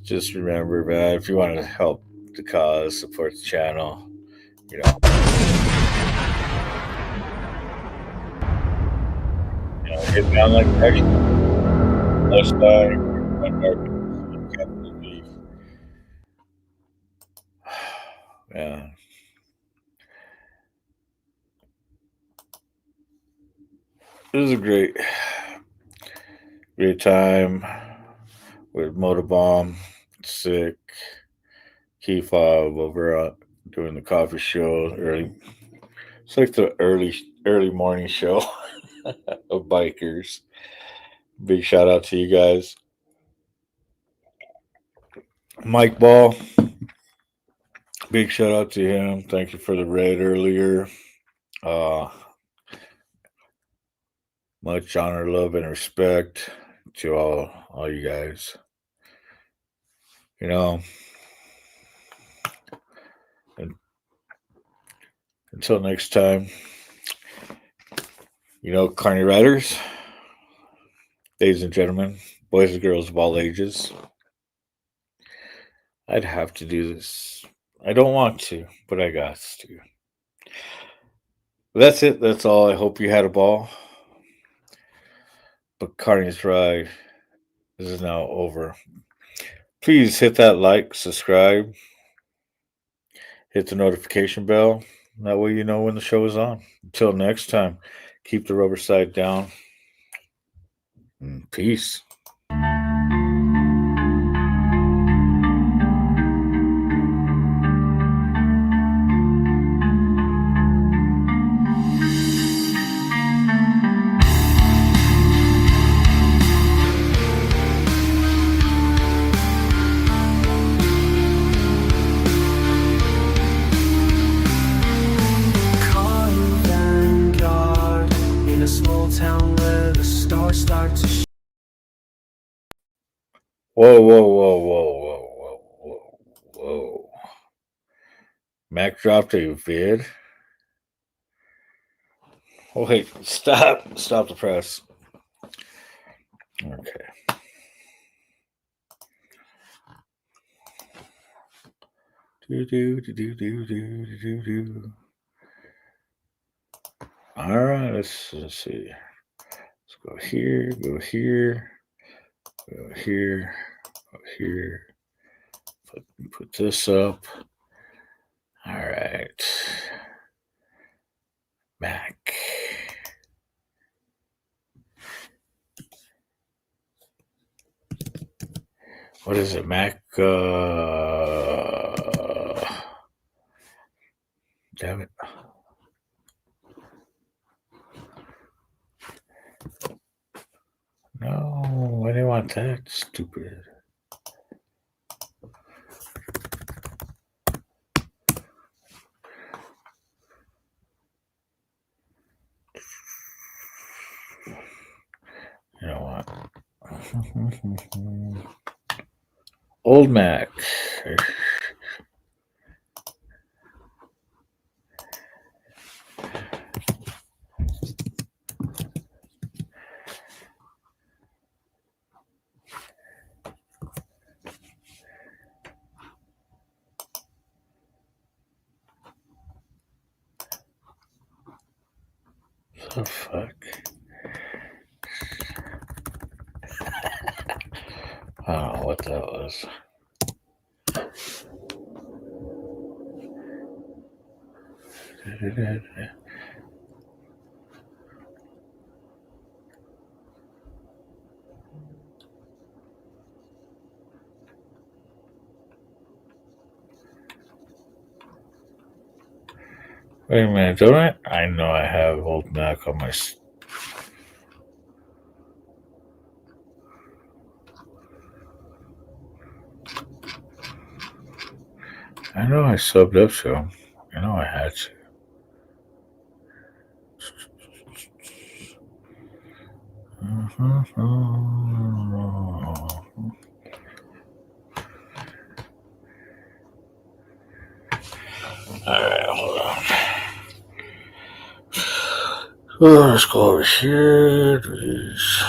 Just remember, man, if you want to help the cause, support the channel, you know, hit me on like text. Let's Yeah. It was a great time with Motorbomb, Sick, Key Fob over doing the coffee show early. It's like the early morning show of bikers. Big shout out to you guys. Mike Ball, big shout out to him. Thank you for the raid earlier. Much honor, love, and respect to all you guys. You know, and until next time, you know, Carney Riders, ladies and gentlemen, boys and girls of all ages, I'd have to do this. I don't want to, but I got to. That's it. That's all. I hope you had a ball. But Carney's ride is now over. Please hit that like, subscribe, hit the notification bell. That way you know when the show is on. Until next time, keep the rubber side down. Peace. Whoa, whoa, whoa, whoa, whoa, whoa, whoa, whoa. Mac dropped a vid. Oh, wait, stop the press. Okay. Do. All right, let's see. Let's go here, go here, go here, go here. Put this up. All right. Mac. What is it, Mac? Damn it. No, I didn't want that. Stupid. You know what? Old Mac. The fuck? I don't know what that was. Wait a minute, don't I? I know I have Old Mac on my. I know I subbed up to him. I know I had to. Alright, hold on. Let's go over here. Do these.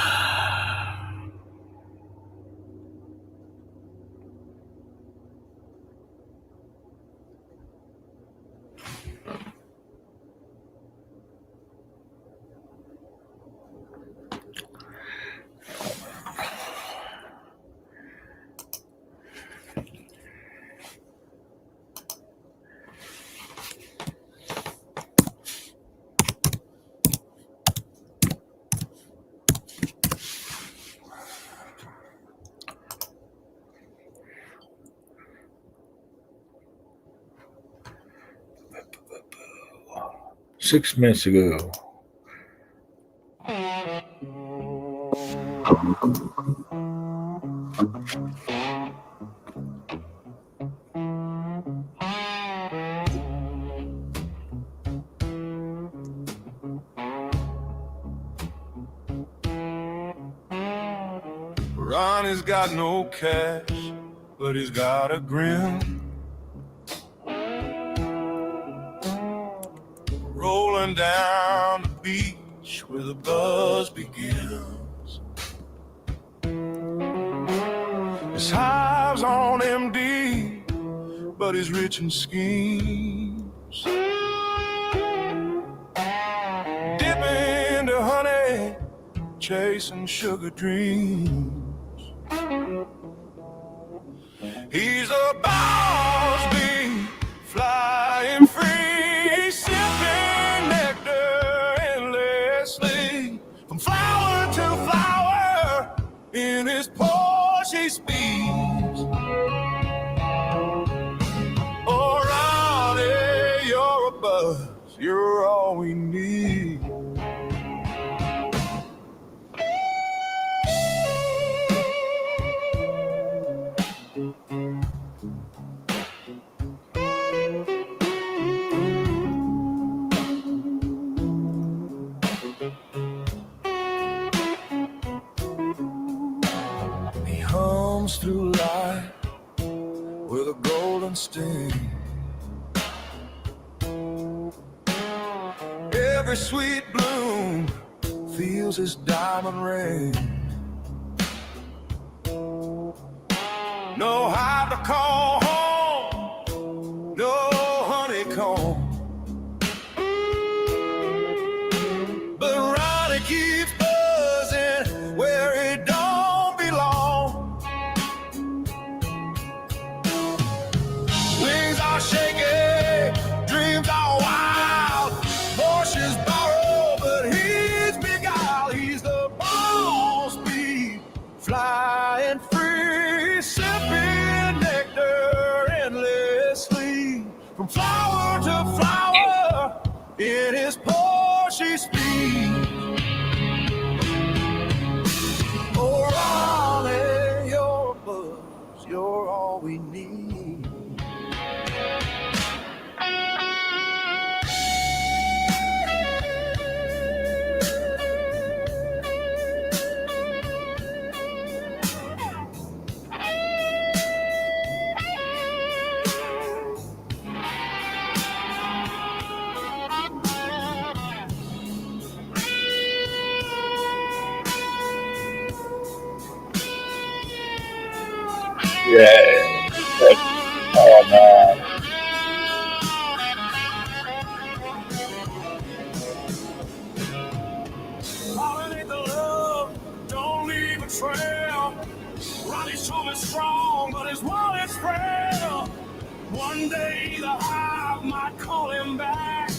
6 minutes ago. Ronnie's got no cash, but he's got a grin. Rolling down the beach where the buzz begins. His high's on MD, but he's rich in schemes. Dipping into honey, chasing sugar dreams. He's a boss bee, flying free, sipping nectar endlessly. From flower to flower, in his Porsche he speeds. Oh, Ronnie, you're a buzz, you're all we need. He hums through life with a golden sting. Every sweet bloom feels his diamond ring. No hive to call home, no honeycomb. But Ronnie keeps buzzing where he don't belong. Wings are shaky, dreams are wild. Horses borrow, but he's beguiled. He's the boss bee, flying free, sipping nectar endlessly. From flower to flower, in his Porsche speed. Oh, Ronnie, you're a buzz, you're all we need. Yeah. Oh man. Pollinate the love, don't leave a trail. Ronnie's tool is strong, but his wallet's frail. One day the hive might call him back.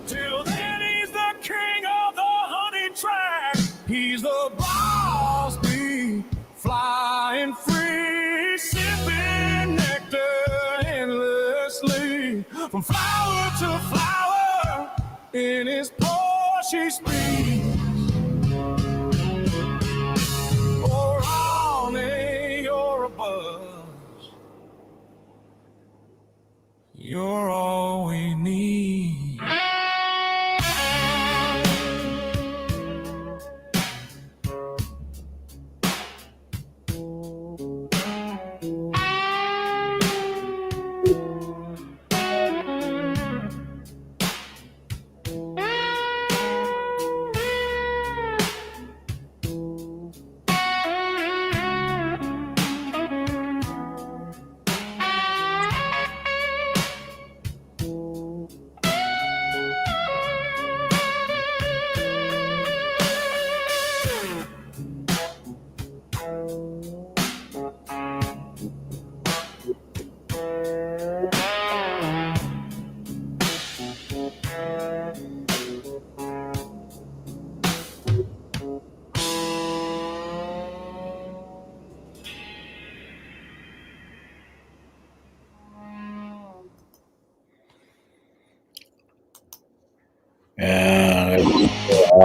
Till then he's the king of the honey track. He's the boss bee, flying free, sipping nectar endlessly. From flower to flower, in his Porsche speed. Oh, Ronnie, you're a buzz. You're all we need.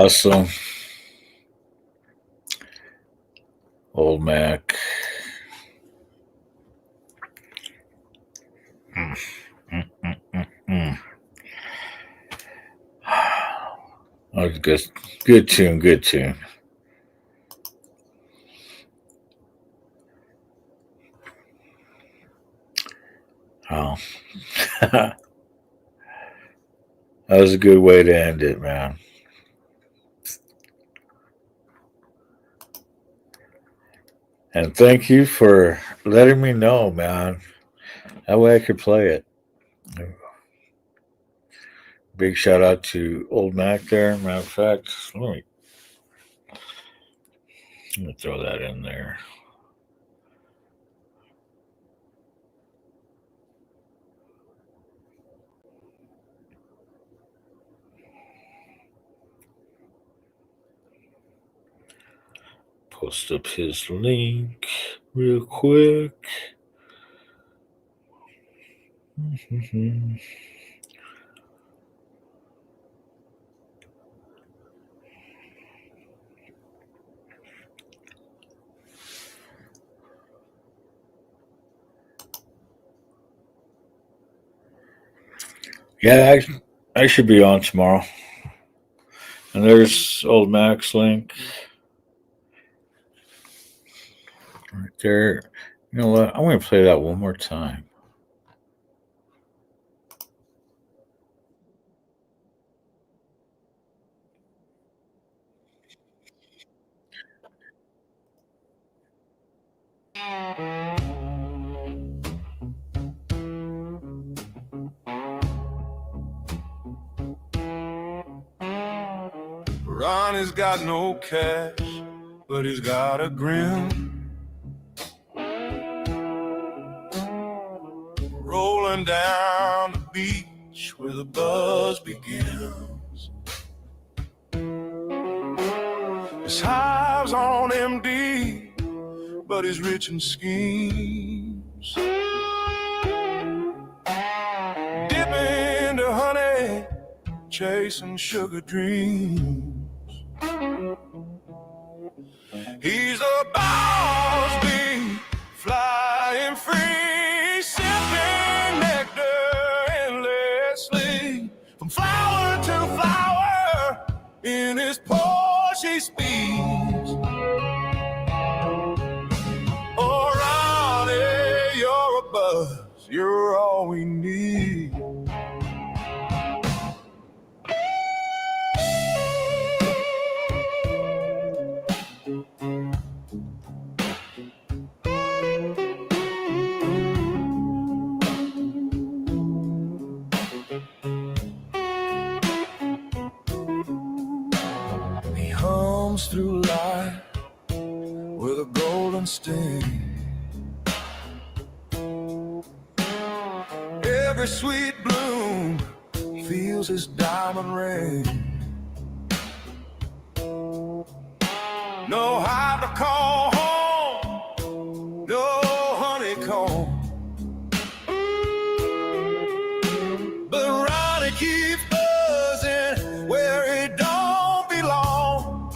Awesome. Old Mac. That was good. Good tune. Good tune. Oh. That was a good way to end it, man. And thank you for letting me know, man. That way I could play it. Big shout out to Old Mac there. Matter of fact, let me throw that in there. Post up his link real quick. Yeah, I should be on tomorrow. And there's Old Mac's link. Right there. You know what? I'm going to play that one more time. Ronnie's got no cash, but he's got a grin. Rolling down the beach where the buzz begins. His high's on MD, but he's rich in schemes. Dipping into honey, chasing sugar dreams. He's a boss bee, flying free, sipping nectar endlessly. From flower to flower, in his Porsche he speeds. Oh, Ronnie, you're a buzz, you're all we need. He hums through life with a golden sting. Every sweet bloom feels his diamond ring. No hide to call home, no honeycomb. But Ronnie keeps buzzing where he don't belong.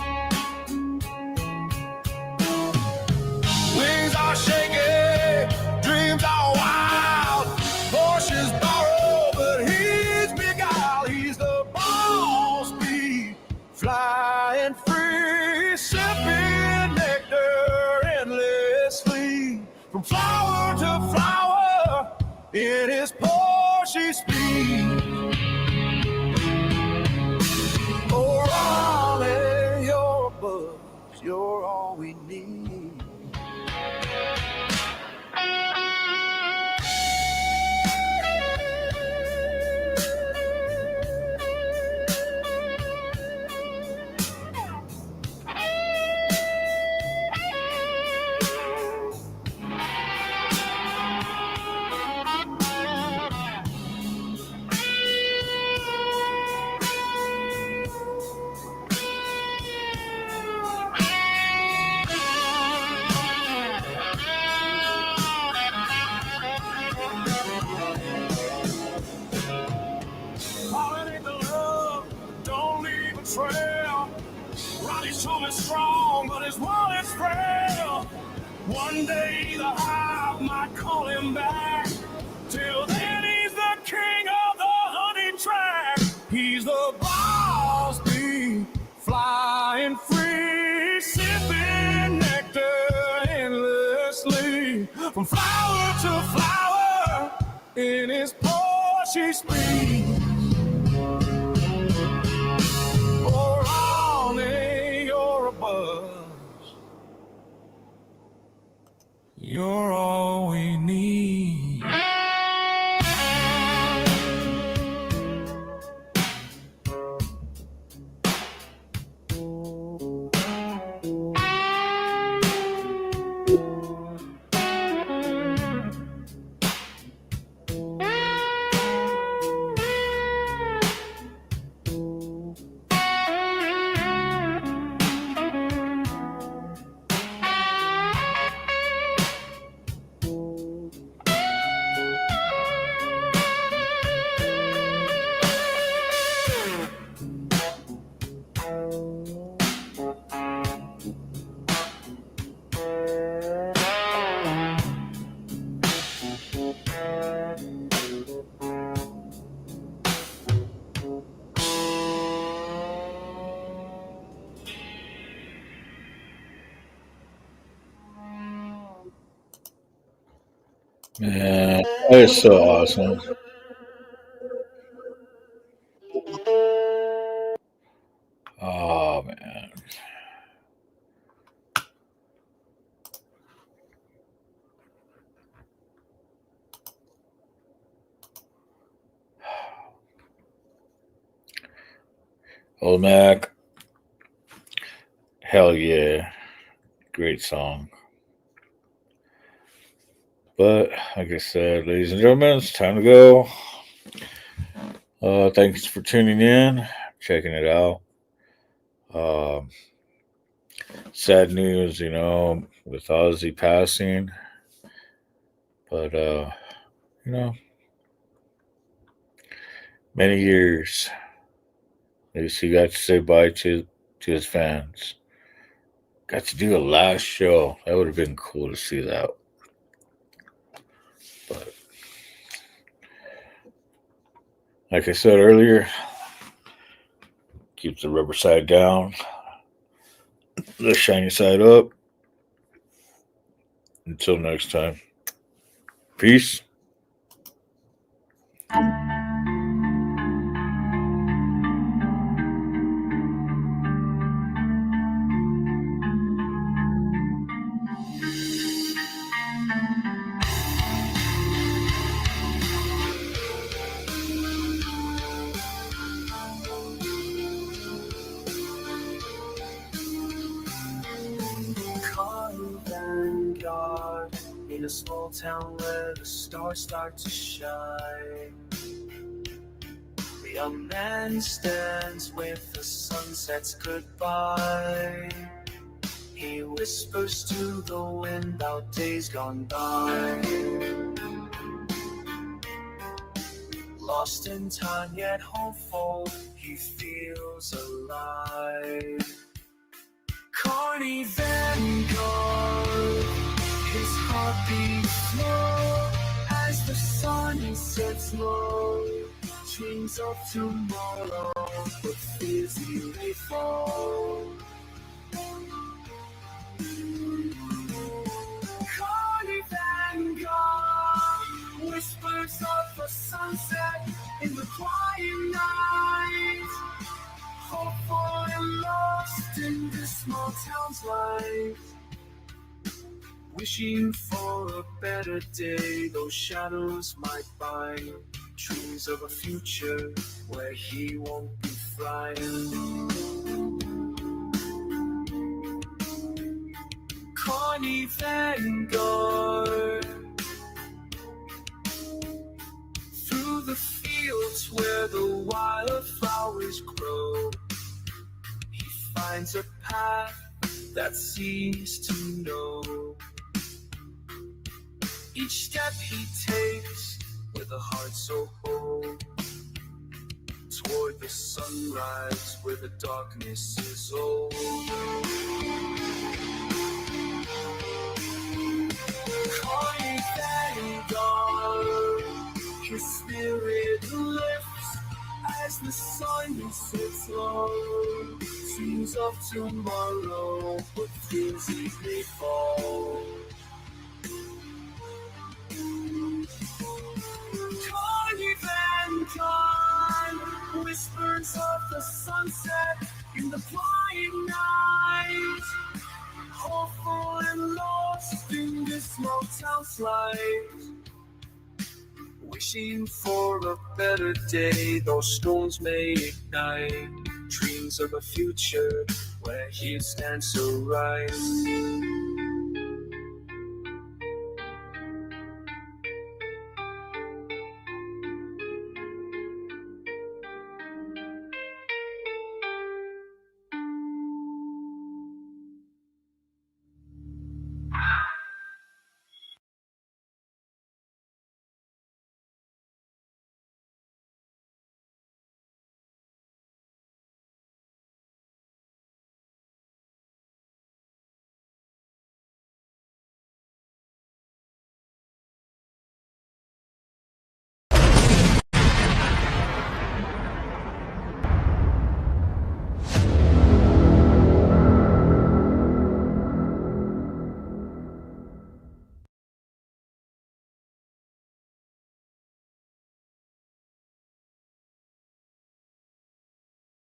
Wings are shaky, dreams are wild. Horses borrow, but he's beguiled. He's the boss bee, flying free, sipping nectar endlessly. From flower to flower, in his Porsche speed. Oh, Raleigh, you're a buzz, you're all we need. one day the hive might call him back. Till then, he's the king of the honey track. He's the boss bee, flying free, sipping nectar endlessly. From flower to flower, in his pores he speaks. Or on or above, you're all we need. Man, that is so awesome. Oh man. Old Mac. Hell yeah. Great song. But like I said, ladies and gentlemen, it's time to go. Thanks for tuning in, checking it out. Sad news, with Ozzy passing. But many years. At least he got to say bye to his fans. Got to do a last show. That would have been cool to see that. But like I said earlier, keep the rubber side down, the shiny side up. Until next time. Peace. Vanguard in a small town where the stars start to shine. The young man stands with the sunset's goodbye. He whispers to the wind about days gone by. Lost in time yet hopeful, he feels alive. Carny Vanguard, his heart beats slow as the sun sets low. Dreams of tomorrow, but fears he may fall. Carny Vanguard, whispers of the sunset in the quiet night. Hopeful and lost in this small town's life. Wishing for a better day, those shadows might bind. Dreams of a future where he won't be frightened. Carny Vanguard, through the fields where the wildflowers grow, he finds a path that seems to know. Each step he takes with a heart so whole, toward the sunrise where the darkness is old. thank God. His spirit lifts as the sun sets low. Dreams of tomorrow, but feels easily fall. Carny Van Con, whispers of the sunset in the quiet night. Hopeful and lost in this small town's life. Wishing for a better day, those storms may ignite. Dreams of a future where he stands to rise.